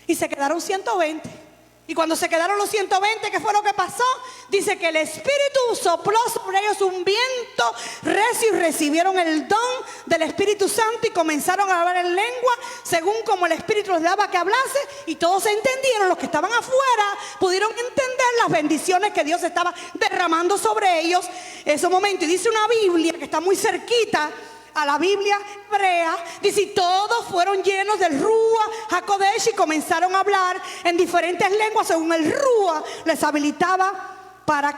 Y se quedaron 120. Y cuando se quedaron los 120, ¿qué fue lo que pasó? Dice que el Espíritu sopló sobre ellos un viento recio y recibieron el don del Espíritu Santo y comenzaron a hablar en lengua según como el Espíritu les daba que hablase, y todos se entendieron. Los que estaban afuera pudieron entender las bendiciones que Dios estaba derramando sobre ellos en ese momento. Y dice una Biblia que está muy cerquita a la Biblia hebrea, dice, y todos fueron llenos del Ruach HaKodesh y comenzaron a hablar en diferentes lenguas según el Ruach les habilitaba para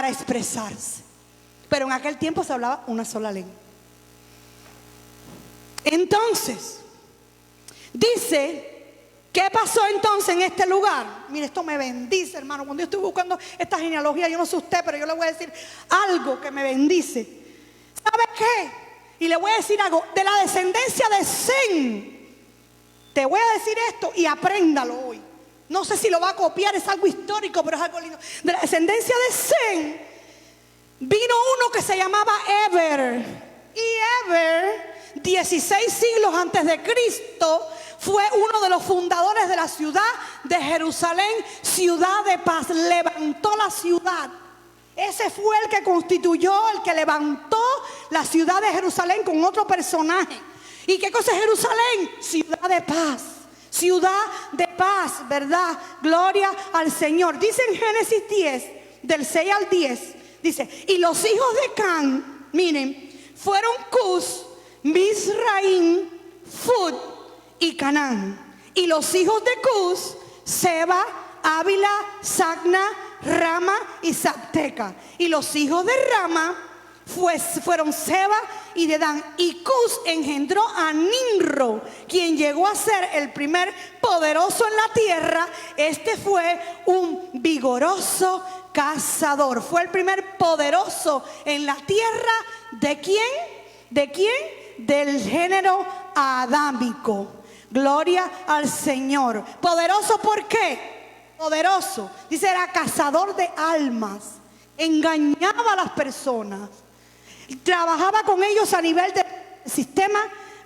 expresarse. Pero en aquel tiempo se hablaba una sola lengua. Entonces, dice, ¿qué pasó entonces en este lugar? Mire, esto me bendice, hermano. Cuando yo estoy buscando esta genealogía, yo no sé usted, pero yo le voy a decir algo que me bendice. ¿Sabe qué? Y le voy a decir algo, de la descendencia de Sem. Te voy a decir esto y apréndalo hoy. No sé si lo va a copiar, es algo histórico, pero es algo lindo. De la descendencia de Sem vino uno que se llamaba Eber. Y Eber, 16 siglos antes de Cristo, fue uno de los fundadores de la ciudad de Jerusalén, ciudad de paz. Levantó la ciudad. Ese fue el que constituyó, el que levantó la ciudad de Jerusalén con otro personaje. ¿Y qué cosa es Jerusalén? Ciudad de paz. Ciudad de paz, ¿verdad? Gloria al Señor. Dice en Génesis 10, del 6 al 10, dice, y los hijos de Can, miren, fueron Cus, Mizraim, Fud y Canaán. Y los hijos de Cus, Seba, Ávila, Sacna, Rama y Sabteca. Y los hijos de Rama fueron Seba y Dedán. Y Cus engendró a Nimrod, quien llegó a ser el primer poderoso en la tierra. Este fue un vigoroso cazador. Fue el primer poderoso en la tierra. ¿De quién? ¿De quién? Del género adámico. Gloria al Señor. Poderoso, ¿por qué? Poderoso. Dice, era cazador de almas. Engañaba a las personas. Trabajaba con ellos a nivel de sistema.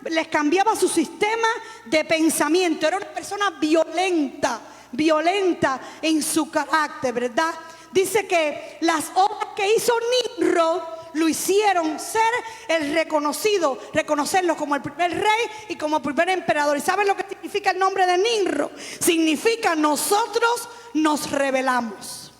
Les cambiaba su sistema de pensamiento. Era una persona violenta. Violenta en su carácter, ¿verdad? Dice que las obras que hizo Nimrod lo hicieron ser el reconocido, reconocerlo como el primer rey y como el primer emperador. ¿Y saben lo que significa el nombre de Nimrod? Significa nosotros nos rebelamos.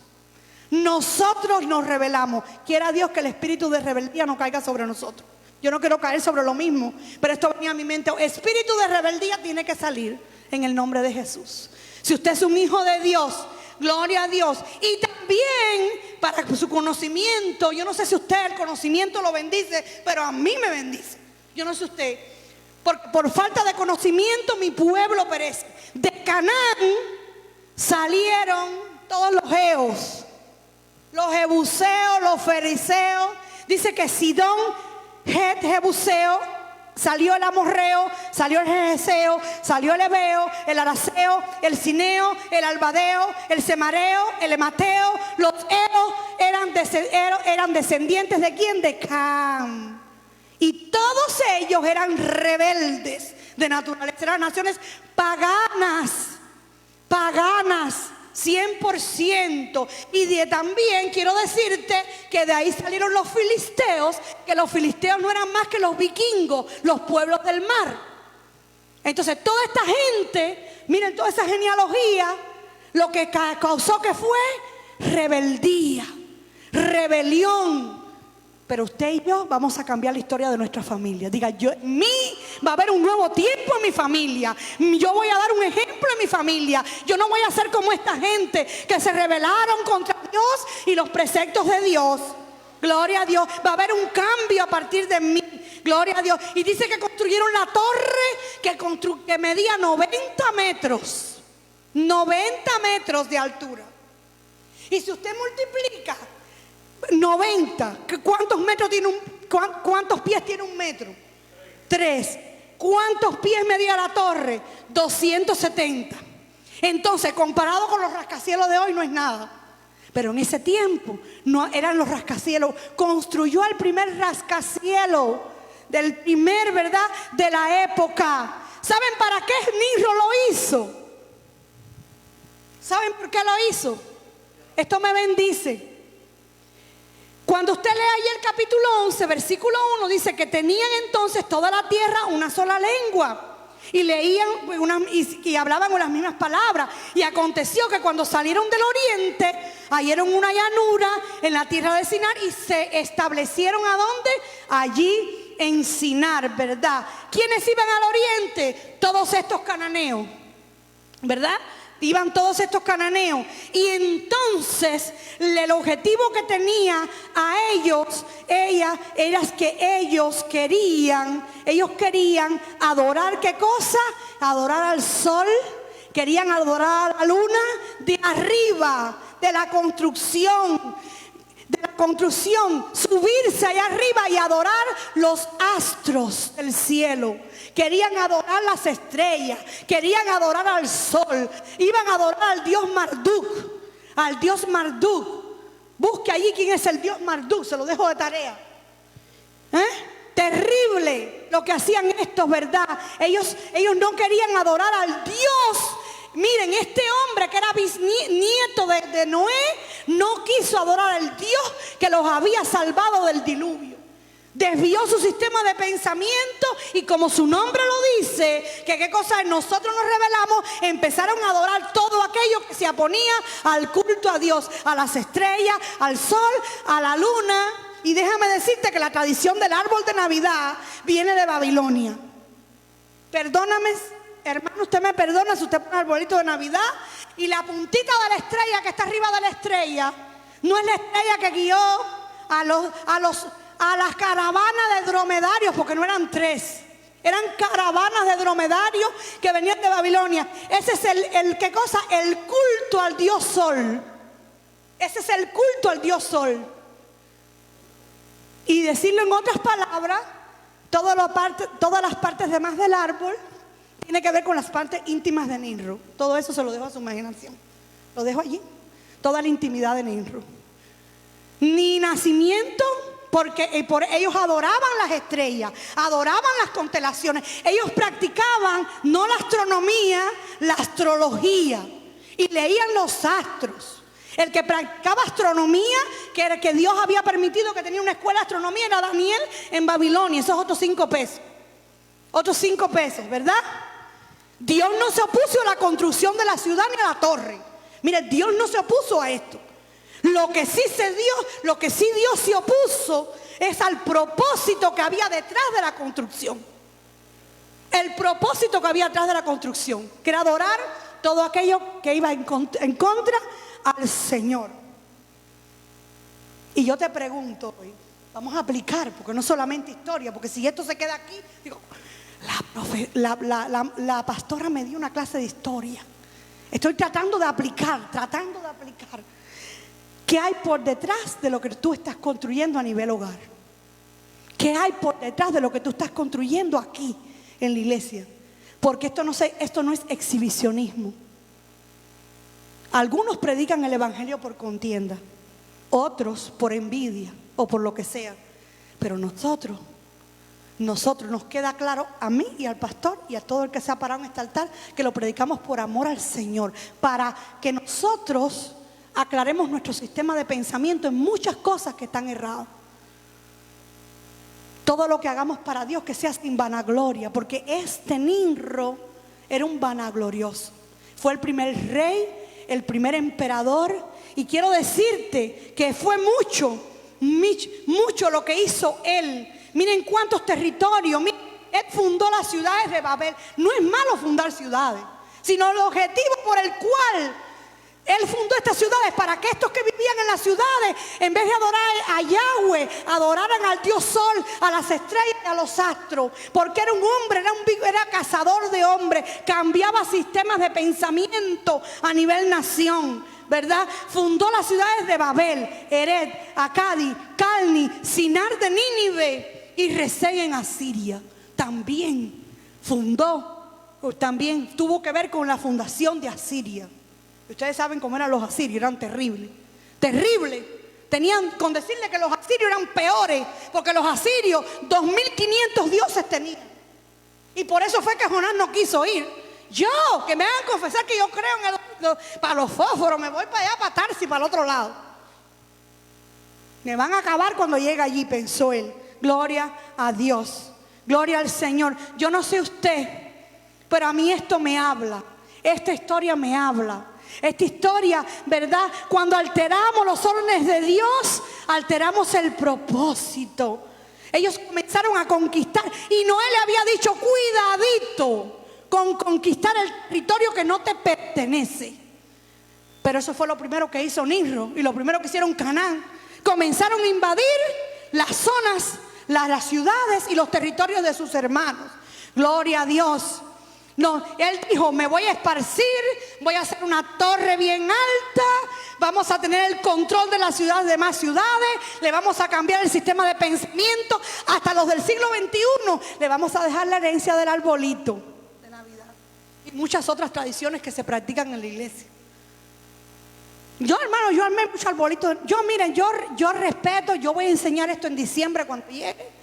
Nosotros nos rebelamos. Quiera Dios que el espíritu de rebeldía no caiga sobre nosotros. Yo no quiero caer sobre lo mismo, pero esto venía a mi mente. Espíritu de rebeldía tiene que salir en el nombre de Jesús. Si usted es un hijo de Dios, gloria a Dios. Y también para su conocimiento, yo no sé si usted el conocimiento lo bendice, pero a mí me bendice. Yo no sé usted. Por falta de conocimiento mi pueblo perece. De Canaán salieron todos los geos, los jebuseos, los fariseos. Dice que Sidón, jebuseo, salió el amorreo, salió el jereseo, salió el ebeo, el araceo, el cineo, el albadeo, el semareo, el emateo. Los eos eran descendientes ¿de quién? De Cam. Y todos ellos eran rebeldes de naturaleza. Eran naciones paganas, paganas, 100%. Y también quiero decirte que de ahí salieron los filisteos, que los filisteos no eran más que los vikingos, los pueblos del mar. Entonces toda esta gente, miren toda esa genealogía, lo que causó que fue rebeldía, rebelión. Pero usted y yo vamos a cambiar la historia de nuestra familia. Diga, va a haber un nuevo tiempo en mi familia. Yo voy a dar un ejemplo en mi familia. Yo no voy a ser como esta gente que se rebelaron contra Dios y los preceptos de Dios. Gloria a Dios. Va a haber un cambio a partir de mí. Gloria a Dios. Y dice que construyeron la torre que medía 90 metros. 90 metros de altura. Y si usted multiplica 90, ¿cuántos metros tiene cuántos pies tiene un metro? 3. ¿Cuántos pies medía la torre? 270. Entonces, comparado con los rascacielos de hoy, no es nada. Pero en ese tiempo no eran los rascacielos. Construyó el primer rascacielos del primer, ¿verdad?, de la época. ¿Saben para qué Nimrod lo hizo? ¿Saben por qué lo hizo? Esto me bendice. Cuando usted lee ahí el capítulo 11, versículo 1, dice que tenían entonces toda la tierra una sola lengua. Y leían y hablaban con las mismas palabras. Y aconteció que cuando salieron del oriente, hallaron una llanura en la tierra de Sinar y se establecieron ¿a dónde? Allí en Sinar, ¿verdad? ¿Quiénes iban al oriente? Todos estos cananeos, ¿verdad? Iban todos estos cananeos. Y entonces el objetivo que tenía a ellos, era que ellos querían adorar, ¿qué cosa? Adorar al sol. Querían adorar a la luna de arriba, de la construcción, subirse allá arriba y adorar los astros del cielo. Querían adorar las estrellas, querían adorar al sol, iban a adorar al dios Marduk, al dios Marduk. Busque allí quién es el dios Marduk, se lo dejo de tarea. Terrible lo que hacían estos, ¿verdad? Ellos no querían adorar al Dios. Miren, este hombre que era bisnieto de Noé no quiso adorar al Dios que los había salvado del diluvio. Desvió su sistema de pensamiento y como su nombre lo dice, que qué cosa es, nosotros nos rebelamos, empezaron a adorar todo aquello que se oponía al culto a Dios, a las estrellas, al sol, a la luna. Y déjame decirte que la tradición del árbol de Navidad viene de Babilonia. Perdóname hermano, usted me perdona si usted pone el arbolito de Navidad y la puntita de la estrella que está arriba de la estrella no es la estrella que guió a las caravanas de dromedarios, porque no eran 3. Eran caravanas de dromedarios que venían de Babilonia. Ese es el culto al Dios Sol. Ese es el culto al Dios Sol. Y decirlo en otras palabras, todas las partes demás del árbol tiene que ver con las partes íntimas de Ninro. Todo eso se lo dejo a su imaginación. Lo dejo allí. Toda la intimidad de Ninro. Ni nacimiento, porque ellos adoraban las estrellas, adoraban las constelaciones. Ellos practicaban no la astronomía, la astrología. Y leían los astros. El que practicaba astronomía, que Dios había permitido que tenía una escuela de astronomía, era Daniel en Babilonia. Esos otros 5 pesos. Otros 5 pesos, ¿verdad? Dios no se opuso a la construcción de la ciudad ni a la torre. Mire, Dios no se opuso a esto. Lo que sí Dios se opuso es al propósito que había detrás de la construcción. El propósito que había detrás de la construcción, que era adorar todo aquello que iba en contra al Señor. Y yo te pregunto hoy, vamos a aplicar, porque no solamente historia, porque si esto se queda aquí, digo, la pastora me dio una clase de historia. Estoy tratando de aplicar. ¿Qué hay por detrás de lo que tú estás construyendo a nivel hogar? ¿Qué hay por detrás de lo que tú estás construyendo aquí en la iglesia? Porque esto no es exhibicionismo. Algunos predican el evangelio por contienda, otros por envidia o por lo que sea. Pero nosotros nos queda claro, a mí y al pastor y a todo el que se ha parado en este altar, que lo predicamos por amor al Señor, para que nosotros aclaremos nuestro sistema de pensamiento en muchas cosas que están erradas. Todo lo que hagamos para Dios, que sea sin vanagloria, porque este Ninro era un vanaglorioso. Fue el primer rey, el primer emperador, y quiero decirte que fue mucho lo que hizo él. Miren cuántos territorios. Él fundó las ciudades de Babel. No es malo fundar ciudades, sino el objetivo por el cual él fundó estas ciudades, para que estos que vivían en las ciudades, en vez de adorar a Yahweh, adoraran al Dios Sol, a las estrellas y a los astros. Porque era un hombre, era cazador de hombres, cambiaba sistemas de pensamiento a nivel nación, ¿verdad? Fundó las ciudades de Babel, Ered, Acadi, Calni, Sinar de Nínive y Resén en Asiria. También tuvo que ver con la fundación de Asiria. Ustedes saben cómo eran los asirios, eran terribles. Tenían con decirle que los asirios eran peores, porque los asirios 2500 dioses tenían. Y por eso fue que Jonás no quiso ir. Yo, que me hagan confesar que yo creo para los fósforos, me voy para allá, para Tarsis, para el otro lado. Me van a acabar cuando llegue allí, pensó él. Gloria a Dios, gloria al Señor. Yo no sé usted, pero a mí esto me habla. Esta historia me habla. Esta historia, ¿verdad? Cuando alteramos los órdenes de Dios, alteramos el propósito. Ellos comenzaron a conquistar, y Noé le había dicho, cuidadito con conquistar el territorio que no te pertenece. Pero eso fue lo primero que hizo Ninro, y lo primero que hicieron Canaán. Comenzaron a invadir las zonas, las ciudades y los territorios de sus hermanos. Gloria a Dios. No, él dijo, me voy a esparcir, voy a hacer una torre bien alta, vamos a tener el control de las ciudades, de más ciudades, le vamos a cambiar el sistema de pensamiento, hasta los del siglo XXI, le vamos a dejar la herencia del arbolito de Navidad y muchas otras tradiciones que se practican en la iglesia. Yo, hermano, yo armé mucho arbolito. Yo respeto, yo voy a enseñar esto en diciembre cuando llegue.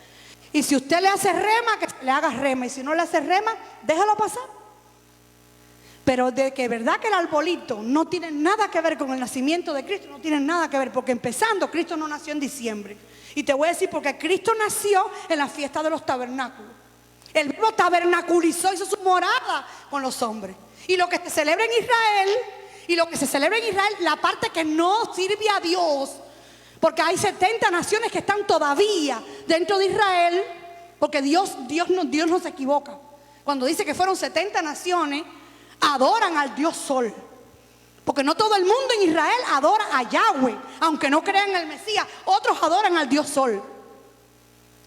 Y si usted le hace rema, que le haga rema. Y si no le hace rema, déjalo pasar. Pero de que verdad que el arbolito no tiene nada que ver con el nacimiento de Cristo, no tiene nada que ver. Porque empezando, Cristo no nació en diciembre. Y te voy a decir, porque Cristo nació en la fiesta de los tabernáculos. El mismo tabernaculizó, hizo su morada con los hombres. Y lo que se celebra en Israel, la parte que no sirve a Dios, porque hay 70 naciones que están todavía dentro de Israel, porque Dios no se equivoca. Cuando dice que fueron 70 naciones, adoran al Dios Sol. Porque no todo el mundo en Israel adora a Yahweh, aunque no crean en el Mesías. Otros adoran al Dios Sol.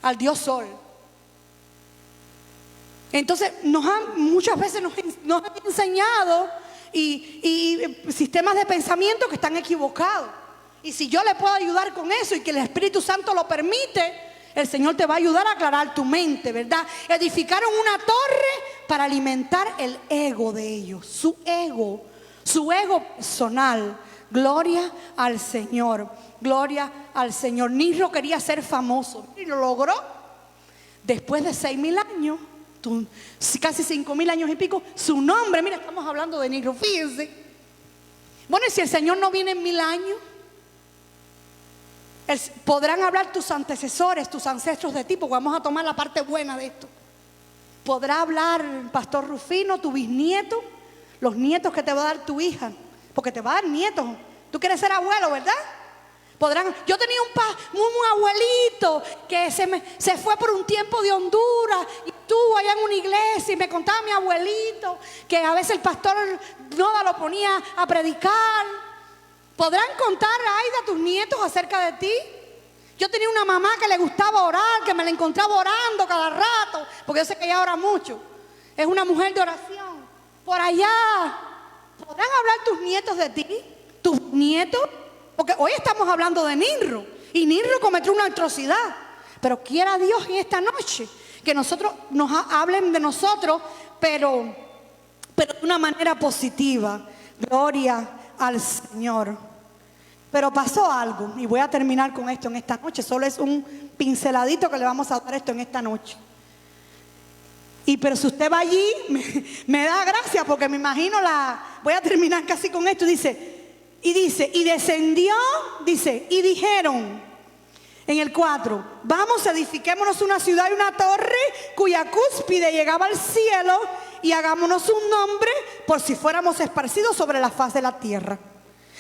Al Dios Sol. Entonces muchas veces nos han enseñado y sistemas de pensamiento que están equivocados. Y si yo le puedo ayudar con eso y que el Espíritu Santo lo permite, el Señor te va a ayudar a aclarar tu mente, ¿verdad? Edificaron una torre para alimentar el ego de ellos, su ego personal. Gloria al Señor, gloria al Señor. Nirro quería ser famoso y lo logró. Después de 6,000 años, casi 5,000 años y pico, su nombre, mira, estamos hablando de Nirro, fíjense. Bueno, y si el Señor no viene en 1000 años, podrán hablar tus antecesores, tus ancestros de ti, porque vamos a tomar la parte buena de esto. Podrá hablar Pastor Rufino, tu bisnieto, los nietos que te va a dar tu hija, porque te va a dar nietos. Tú quieres ser abuelo, ¿verdad? Yo tenía un abuelito que se fue por un tiempo de Honduras y estuvo allá en una iglesia, y me contaba mi abuelito que a veces el pastor Noda lo ponía a predicar. ¿Podrán contar, Aida, a tus nietos acerca de ti? Yo tenía una mamá que le gustaba orar, que me la encontraba orando cada rato, porque yo sé que ella ora mucho. Es una mujer de oración. Por allá, ¿podrán hablar tus nietos de ti? ¿Tus nietos? Porque hoy estamos hablando de Nirro, y Nirro cometió una atrocidad. Pero quiera Dios en esta noche que nosotros nos hablen de nosotros, pero de una manera positiva. Gloria al Señor. Pero pasó algo, y voy a terminar con esto en esta noche. Solo es un pinceladito que le vamos a dar esto en esta noche. Pero si usted va allí, me da gracia, porque me imagino voy a terminar casi con esto. Y descendió, y dijeron en el 4, vamos, edifiquémonos una ciudad y una torre cuya cúspide llegaba al cielo, y hagámonos un nombre por si fuéramos esparcidos sobre la faz de la tierra.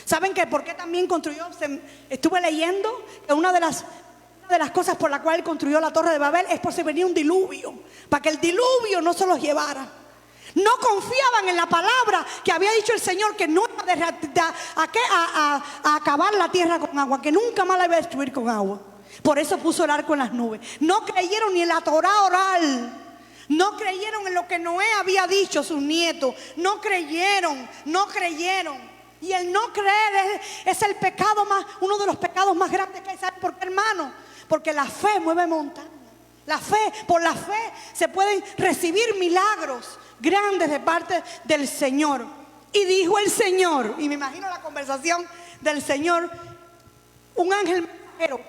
¿Saben por qué también construyó? Estuve leyendo que una de las cosas por la cual él construyó la Torre de Babel es por si venía un diluvio, para que el diluvio no se los llevara. No confiaban en la palabra que había dicho el Señor, que no iba a acabar la tierra con agua, que nunca más la iba a destruir con agua. Por eso puso el arco en las nubes. No creyeron ni en la Torá oral. No creyeron en lo que Noé había dicho a sus nietos. No creyeron. Y el no creer es el pecado uno de los pecados más grandes que hay. ¿Saben por qué, hermano? Porque la fe mueve montañas. Por la fe se pueden recibir milagros grandes de parte del Señor. Y dijo el Señor, y me imagino la conversación del Señor, un ángel mensajero: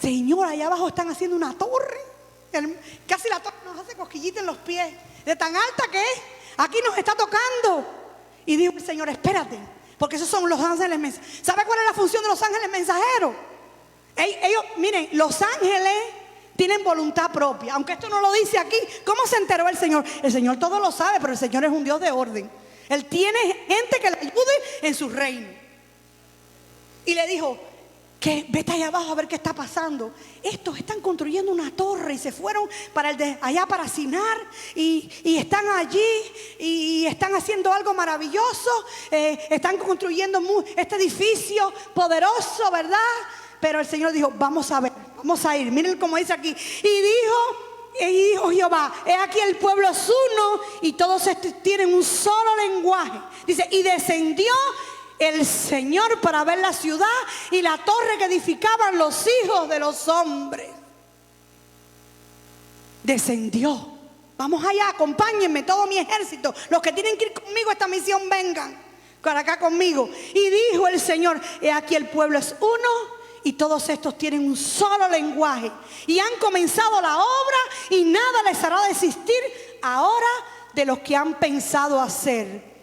Señor, allá abajo están haciendo una torre. Casi la torre nos hace cosquillita en los pies, de tan alta que es. Aquí nos está tocando. Y dijo el Señor: espérate, porque esos son los ángeles mensajeros. ¿Sabe cuál es la función de los ángeles mensajeros? Ellos, miren, los ángeles tienen voluntad propia. Aunque esto no lo dice aquí, ¿cómo se enteró el Señor? El Señor todo lo sabe, pero el Señor es un Dios de orden. Él tiene gente que le ayude en su reino. Y le dijo: que vete allá abajo a ver qué está pasando. Estos están construyendo una torre y se fueron allá para Sinar, y están allí y están haciendo algo maravilloso. Están construyendo este edificio poderoso, ¿verdad? Pero el Señor dijo: vamos a ver, vamos a ir. Miren cómo dice aquí. Y dijo Jehová: he aquí el pueblo es uno, y todos estos tienen un solo lenguaje. Dice: y descendió el Señor para ver la ciudad y la torre que edificaban los hijos de los hombres. Descendió. Vamos allá, acompáñenme, todo mi ejército. Los que tienen que ir conmigo a esta misión, vengan para acá conmigo. Y dijo el Señor: he aquí el pueblo es uno, y todos estos tienen un solo lenguaje, y han comenzado la obra, y nada les hará desistir ahora de lo que han pensado hacer.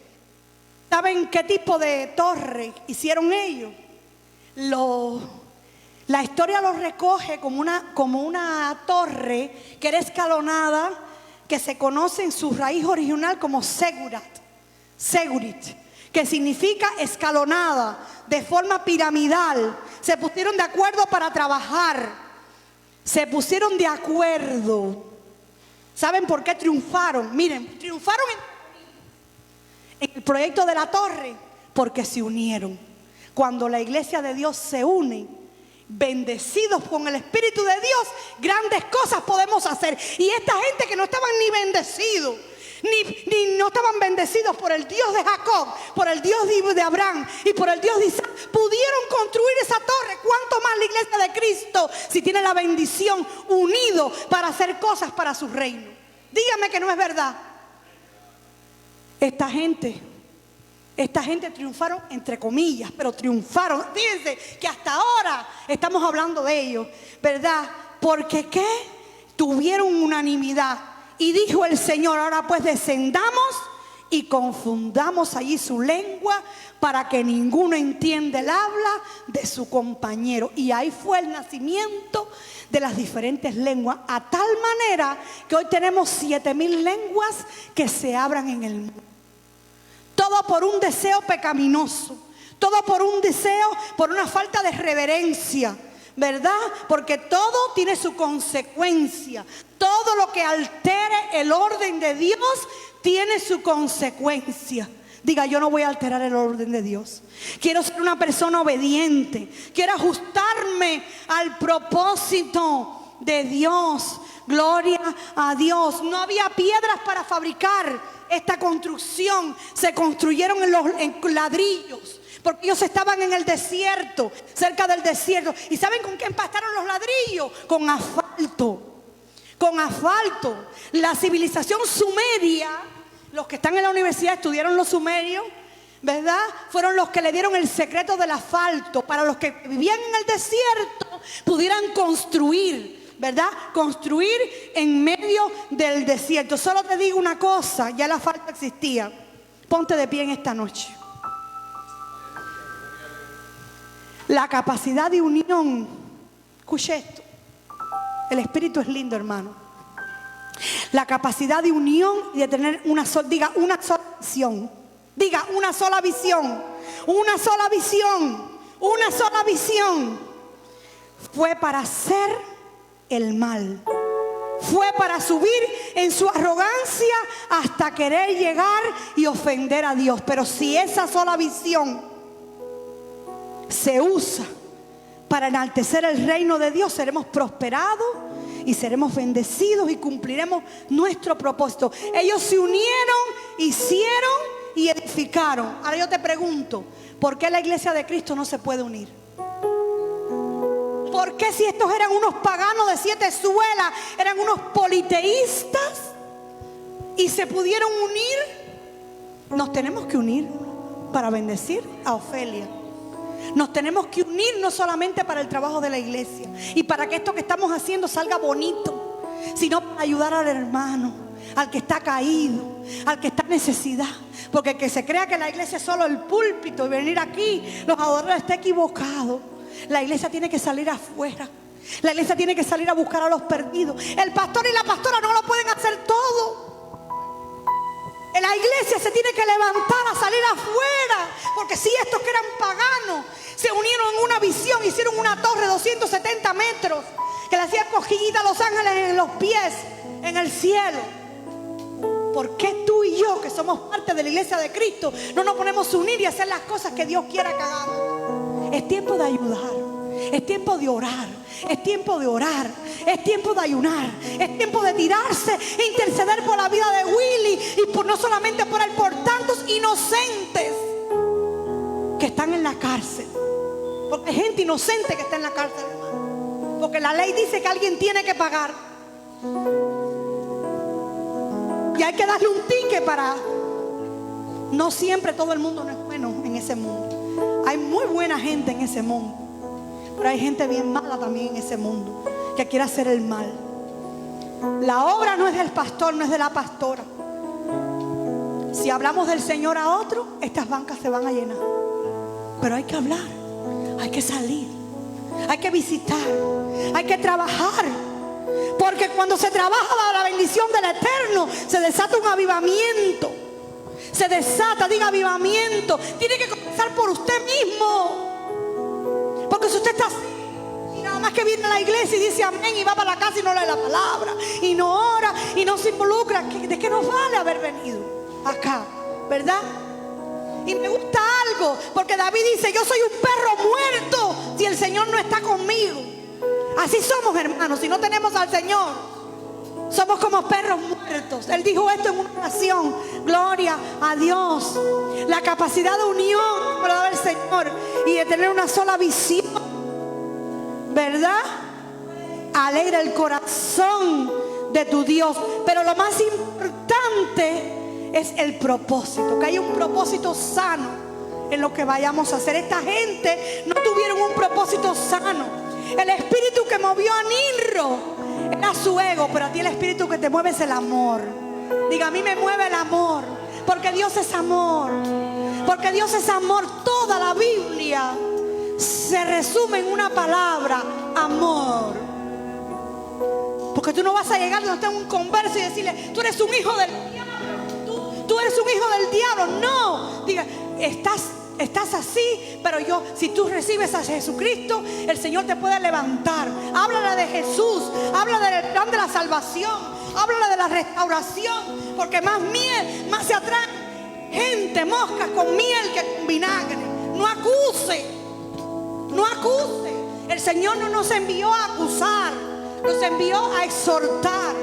¿Saben qué tipo de torre hicieron ellos? La historia lo recoge como una torre que era escalonada, que se conoce en su raíz original como segurit, que significa escalonada, de forma piramidal. Se pusieron de acuerdo para trabajar. Se pusieron de acuerdo. ¿Saben por qué triunfaron? Miren, triunfaron en el proyecto de la torre porque se unieron. Cuando la iglesia de Dios se une, bendecidos con el Espíritu de Dios, grandes cosas podemos hacer. Y esta gente que no estaban ni bendecidos, ni no estaban bendecidos por el Dios de Jacob, por el Dios de Abraham y por el Dios de Isaac, pudieron construir esa torre. ¿Cuánto más la iglesia de Cristo, si tiene la bendición, unido para hacer cosas para su reino? Dígame que no es verdad. Esta gente triunfaron entre comillas, pero triunfaron. Fíjense que hasta ahora estamos hablando de ellos, ¿verdad? Porque ¿qué? Tuvieron unanimidad. Y dijo el Señor: ahora pues descendamos y confundamos allí su lengua, para que ninguno entienda el habla de su compañero. Y ahí fue el nacimiento de las diferentes lenguas, a tal manera que hoy tenemos 7,000 lenguas que se abran en el mundo. Todo por un deseo pecaminoso, todo por un deseo, por una falta de reverencia, ¿verdad? Porque todo tiene su consecuencia. Todo lo que altere el orden de Dios tiene su consecuencia. Diga: yo no voy a alterar el orden de Dios. Quiero ser una persona obediente. Quiero ajustarme al propósito de Dios. Gloria a Dios. No había piedras para fabricar esta construcción. Se construyeron en ladrillos, porque ellos estaban en el desierto, cerca del desierto. ¿Y saben con qué empastaron los ladrillos? Con asfalto. Con asfalto. La civilización sumeria, los que están en la universidad estudiaron los sumerios, ¿verdad? Fueron los que le dieron el secreto del asfalto, para los que vivían en el desierto pudieran construir, ¿verdad? Construir en medio del desierto. Solo te digo una cosa: ya el asfalto existía. Ponte de pie en esta noche. La capacidad de unión. Escuche esto. El Espíritu es lindo, hermano. La capacidad de unión y de tener una sola, diga, una sola visión. Diga: una sola visión. Una sola visión. Una sola visión. Fue para hacer el mal. Fue para subir en su arrogancia hasta querer llegar y ofender a Dios. Pero si esa sola visión se usa para enaltecer el reino de Dios, seremos prosperados y seremos bendecidos y cumpliremos nuestro propósito. Ellos se unieron, hicieron y edificaron. Ahora yo te pregunto: ¿por qué la iglesia de Cristo no se puede unir? ¿Por qué, si estos eran unos paganos de 7 suelas, eran unos politeístas y se pudieron unir? Nos tenemos que unir para bendecir a Ofelia. Nos tenemos que unir no solamente para el trabajo de la iglesia y para que esto que estamos haciendo salga bonito, sino para ayudar al hermano, al que está caído, al que está en necesidad. Porque el que se crea que la iglesia es solo el púlpito y venir aquí, los adoradores, está equivocado. La iglesia tiene que salir afuera. La iglesia tiene que salir a buscar a los perdidos. El pastor y la pastora no lo pueden hacer todo. La iglesia se tiene que levantar a salir afuera. Porque si estos que eran paganos se unieron en una visión, hicieron una torre de 270 metros que le hacía cosquillita a los ángeles en los pies, en el cielo. ¿Por qué tú y yo, que somos parte de la iglesia de Cristo, no nos ponemos a unir y hacer las cosas que Dios quiera que hagamos? Es tiempo de ayudar, es tiempo de orar, es tiempo de orar, es tiempo de ayunar, es tiempo de tirarse e interceder por la vida de Willy y no solamente por él, por tantos inocentes que están en la cárcel. Porque hay gente inocente que está en la cárcel, hermano. Porque la ley dice que alguien tiene que pagar. Y hay que darle un ticket para... No siempre todo el mundo no es bueno en ese mundo. Hay muy buena gente en ese mundo, pero hay gente bien mala también en ese mundo, que quiere hacer el mal. La obra no es del pastor, no es de la pastora. Si hablamos del Señor a otro, estas bancas se van a llenar. Pero hay que hablar, hay que salir, hay que visitar, hay que trabajar. Porque cuando se trabaja bajo la bendición del Eterno, se desata un avivamiento. Se desata, diga avivamiento. Tiene que comenzar por usted mismo. Porque si usted está así y nada más más que viene a la iglesia y dice amén y va para la casa y no lee la palabra y no ora y no se involucra. ¿De qué nos vale haber venido acá? ¿Verdad? Y me gusta algo, porque David dice: yo soy un perro muerto si el Señor no está conmigo. Así somos, hermanos. Si no tenemos al Señor, somos como perros muertos. Él dijo esto en una oración. Gloria a Dios. La capacidad de unión que da el Señor y de tener una sola visión, ¿verdad? Alegra el corazón de tu Dios. Pero lo más importante es el propósito, que haya un propósito sano en lo que vayamos a hacer. Esta gente no tuvieron un propósito sano. El espíritu que movió a Nimrod era su ego, pero a ti el espíritu que te mueve es el amor. Diga: a mí me mueve el amor, porque Dios es amor. Porque Dios es amor. Toda la Biblia se resume en una palabra: amor. Porque tú no vas a llegar donde está un converso y decirle: tú eres un hijo del diablo, tú eres un hijo del diablo. No, diga: estás así, pero si tú recibes a Jesucristo, el Señor te puede levantar. Háblale de Jesús, háblale del plan de la salvación, háblale de la restauración, porque más miel, más se atraen gente, moscas con miel que con vinagre. No acuse, no acuse. El Señor no nos envió a acusar, nos envió a exhortar.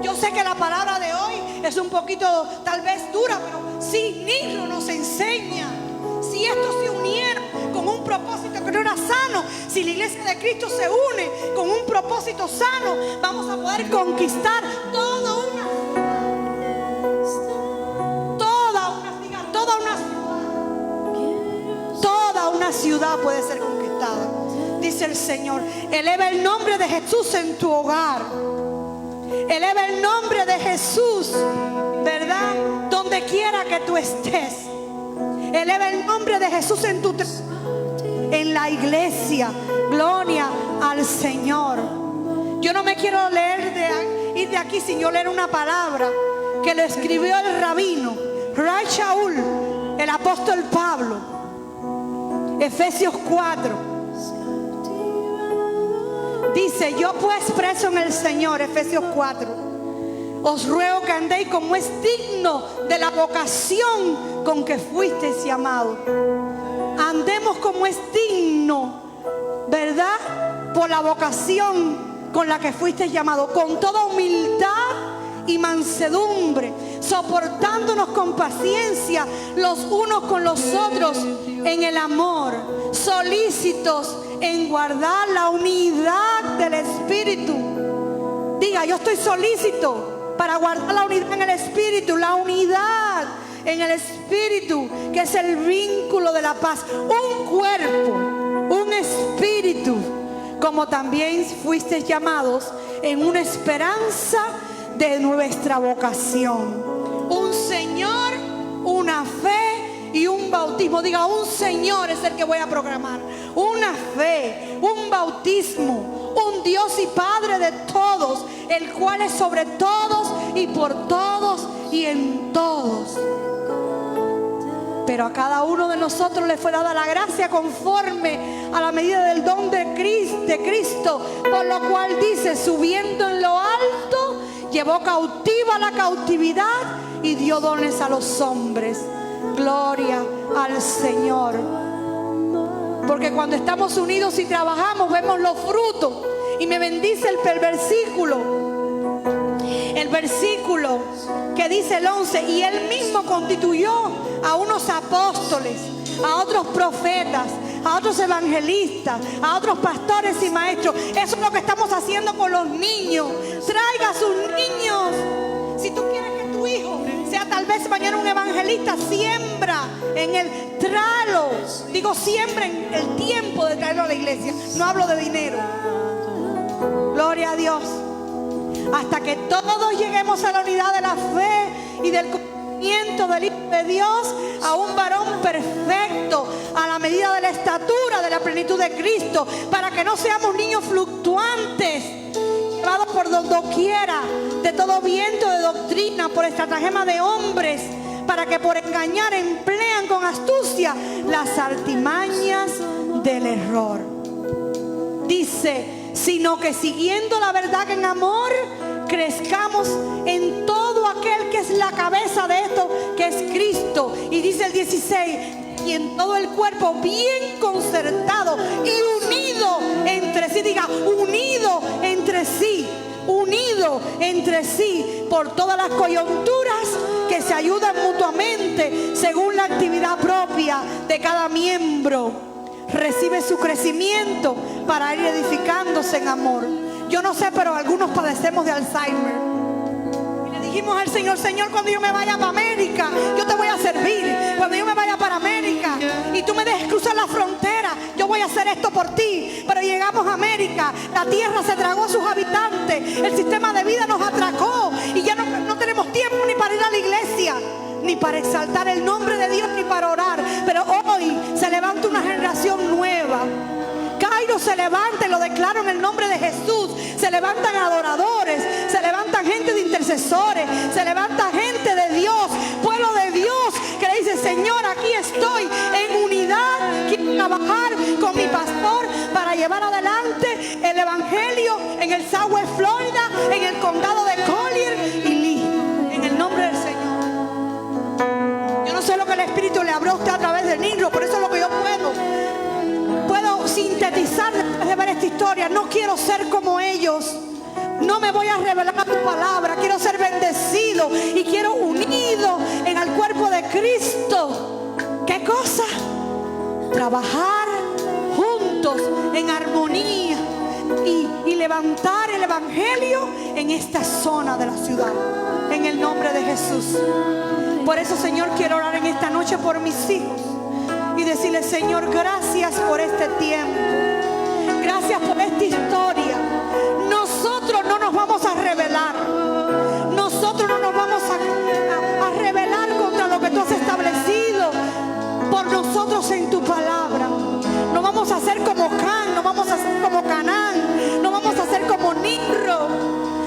Yo sé que la palabra de hoy es un poquito tal vez dura, pero sí, Nimrod nos enseña. Si estos se unieron con un propósito que no era sano, si la iglesia de Cristo se une con un propósito sano, vamos a poder conquistar toda una ciudad puede ser conquistada. Dice el Señor: eleva el nombre de Jesús en tu hogar. Eleva el nombre de Jesús, ¿verdad? Donde quiera que tú estés. Eleva el nombre de Jesús en la iglesia. Gloria al Señor. Yo no me quiero ir de aquí sin yo leer una palabra que lo escribió el rabino Ray Shaul, el apóstol Pablo. Efesios 4. Dice: yo pues, preso en el Señor, Efesios 4, os ruego que andéis como es digno de la vocación con que fuisteis llamados. Andemos como es digno, ¿verdad? Por la vocación con la que fuisteis llamados, con toda humildad y mansedumbre, soportándonos con paciencia los unos con los otros en el amor, solícitos en guardar la unidad del Espíritu. Diga: yo estoy solícito para guardar la unidad en el Espíritu. La unidad en el Espíritu, que es el vínculo de la paz. Un cuerpo, un espíritu, como también fuisteis llamados en una esperanza de nuestra vocación. Un Señor, una fe y un bautismo. Diga: un Señor es el que voy a proclamar. Una fe, un bautismo, un Dios y Padre de todos, el cual es sobre todos y por todos y en todos. Pero a cada uno de nosotros le fue dada la gracia conforme a la medida del don de Cristo, por lo cual dice: subiendo en lo alto, llevó cautiva la cautividad y dio dones a los hombres. Gloria al Señor. Porque cuando estamos unidos y trabajamos, vemos los frutos. Y me bendice el versículo que dice el 11: y él mismo constituyó a unos apóstoles, a otros profetas, a otros evangelistas, a otros pastores y maestros. Eso es lo que estamos haciendo con los niños. Traiga a sus niños. Si tú quieres que tu hijo sea tal vez mañana un evangelista, siembra en él, tráelo. Digo, siembra en el tiempo de traerlo a la iglesia. No hablo de dinero. Gloria a Dios. Hasta que todos lleguemos a la unidad de la fe y del conocimiento del Hijo de Dios, a un varón perfecto, a la medida de la estatura de la plenitud de Cristo, para que no seamos niños fluctuantes, llevados por doquiera de todo viento de doctrina, por estratagema de hombres, para que por engañar emplean con astucia las artimañas del error. dice, sino que siguiendo la verdad en amor, crezcamos en todo aquel que es la cabeza de esto, que es Cristo. Y dice el 16, y en todo el cuerpo bien concertado y unido entre sí. Diga, unido entre sí. Unido entre sí por todas las coyunturas, que se ayudan mutuamente según la actividad propia de cada miembro. Recibe su crecimiento para ir edificándose en amor. Yo no sé, pero algunos padecemos de Alzheimer. Y le dijimos al Señor, Señor, cuando yo me vaya para América, yo te voy a servir. Cuando yo me vaya para América y tú me dejes cruzar la frontera, yo voy a hacer esto por ti. Pero llegamos a América, la tierra se tragó a sus habitantes, el sistema de vida nos atracó y ya no tenemos tiempo ni para ir a la iglesia, ni para exaltar el nombre de Dios, ni para orar. Pero hoy se levanta una generación nueva. Cairo se levanta, y lo declaro en el nombre de Jesús. Se levantan adoradores, se levantan gente de intercesores, se levanta gente de Dios, pueblo de Dios, que le dice, Señor, aquí estoy en unidad, quiero trabajar con mi pastor para llevar adelante el evangelio en el Southwest Florida, en el condado de Collier y Lee, en el nombre del Señor. Yo no sé lo que el Espíritu le habló a usted a través del libro, por eso es lo que yo puedo sintetizar después de ver esta historia. No quiero ser como ellos, no me voy a revelar tu palabra, quiero ser bendecido y quiero unido en el cuerpo de Cristo. ¿Qué cosa? Trabajar juntos en armonía y levantar el evangelio en esta zona de la ciudad, en el nombre de Jesús. Por eso, Señor, quiero orar en esta noche por mis hijos y decirle, Señor, gracias por este tiempo, gracias por esta historia. Nosotros no nos vamos a rebelar, nosotros no nos vamos a rebelar contra lo que tú has establecido por nosotros en tu palabra. No vamos a ser como Can, no vamos a ser como Canaán, no vamos a ser como Nimrod.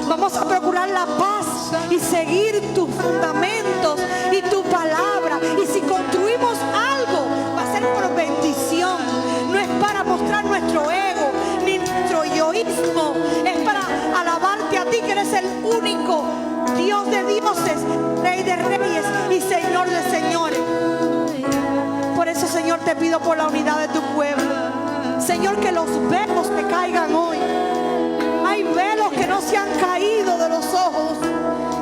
Vamos a procurar la paz y seguir tus fundamentos y tu palabra. Y si construimos algo, va a ser por bendición. No es para mostrar nuestro ego ni nuestro yoísmo. Es para alabarte a ti, que eres el único Dios de dioses, Rey de reyes y Señor de señores. Por eso, Señor, te pido por la unidad de tu pueblo. Señor, que los velos te caigan hoy. Hay velos que no se han caído de los ojos.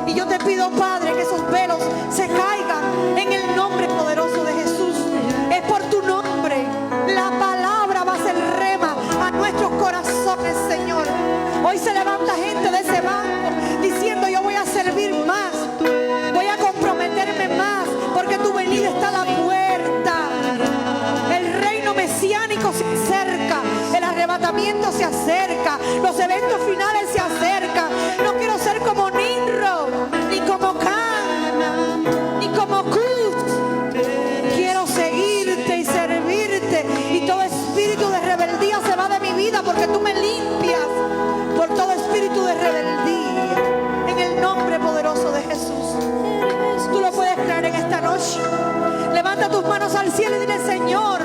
Y yo te pido, Padre, que esos velos se caigan en el nombre poderoso de Jesús. Es por tu nombre. La palabra va a ser rema a nuestros corazones, Señor. Hoy se levanta gente de ese banco diciendo, yo voy a servir más, voy a comprometerme más, porque tu venida está a la puerta. El reino mesiánico se acerca, el arrebatamiento se acerca, los eventos finales se acercan. No quiero ser como Nimrod, ni como Can, ni como Cus. Quiero seguirte y servirte, y todo espíritu de rebeldía se va de mi vida, porque tú me limpias por todo espíritu de rebeldía, en el nombre poderoso de Jesús. Tú lo puedes creer en esta noche. Levanta tus manos al cielo y dile, Señor,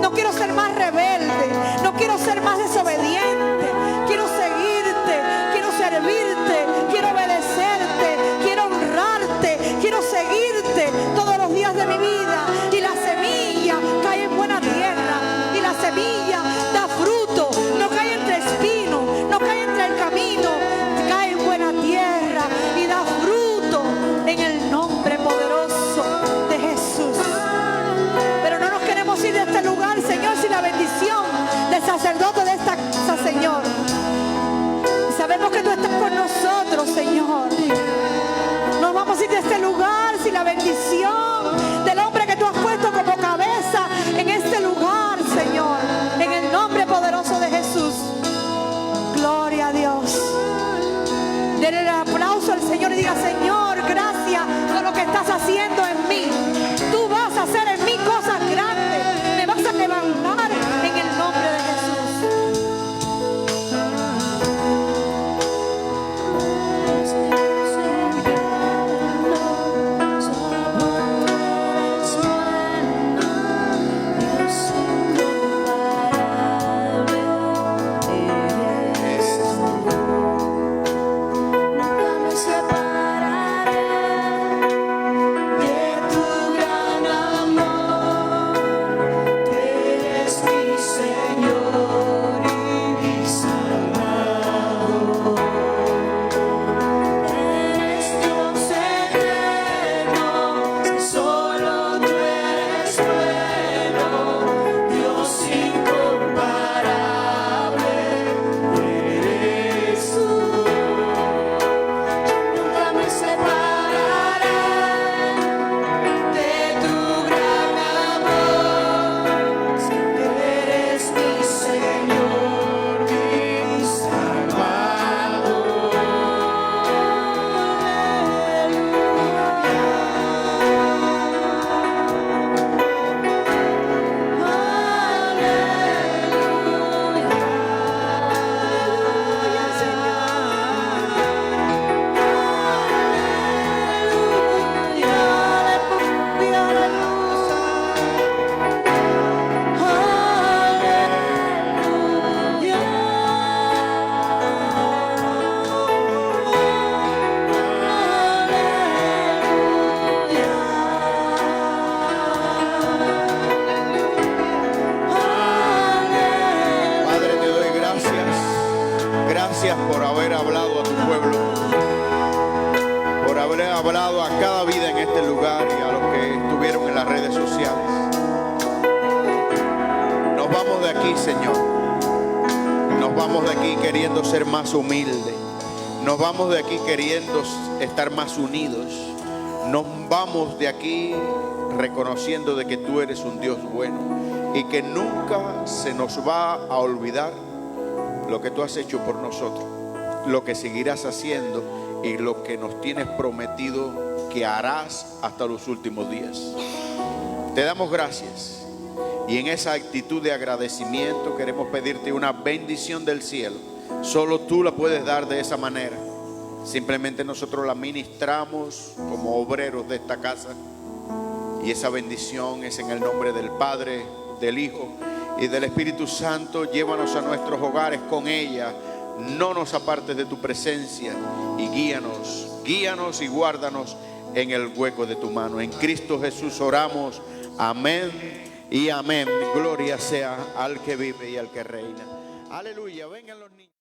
no quiero ser más rebelde, no quiero ser más desobediente, quiero seguirte, quiero servirte, quiero obedecerte, quiero honrarte, quiero seguirte todos los días de mi vida. Y la semilla cae en buena tierra, y la semilla da fruto, no cae entre espinos, no cae entre el camino, cae en buena tierra y da fruto en el nombre poderoso de Jesús. Pero no nos queremos ir de este lugar, Señor, sin la bendición del sacerdote de esta Gracias por haber hablado a tu pueblo, por haber hablado a cada vida en este lugar y a los que estuvieron en las redes sociales. Nos vamos de aquí, Señor. Nos vamos de aquí queriendo ser más humildes. Nos vamos de aquí queriendo estar más unidos. Nos vamos de aquí reconociendo de que tú eres un Dios bueno y que nunca se nos va a olvidar lo que tú has hecho por nosotros, lo que seguirás haciendo y lo que nos tienes prometido que harás hasta los últimos días. Te damos gracias y en esa actitud de agradecimiento queremos pedirte una bendición del cielo. Solo tú la puedes dar de esa manera. Simplemente nosotros la ministramos como obreros de esta casa. Y esa bendición es en el nombre del Padre, del Hijo y del Espíritu Santo. Llévanos a nuestros hogares con ella. No nos apartes de tu presencia. Y guíanos y guárdanos en el hueco de tu mano. En Cristo Jesús oramos. Amén y amén. Gloria sea al que vive y al que reina. Aleluya. Vengan los niños.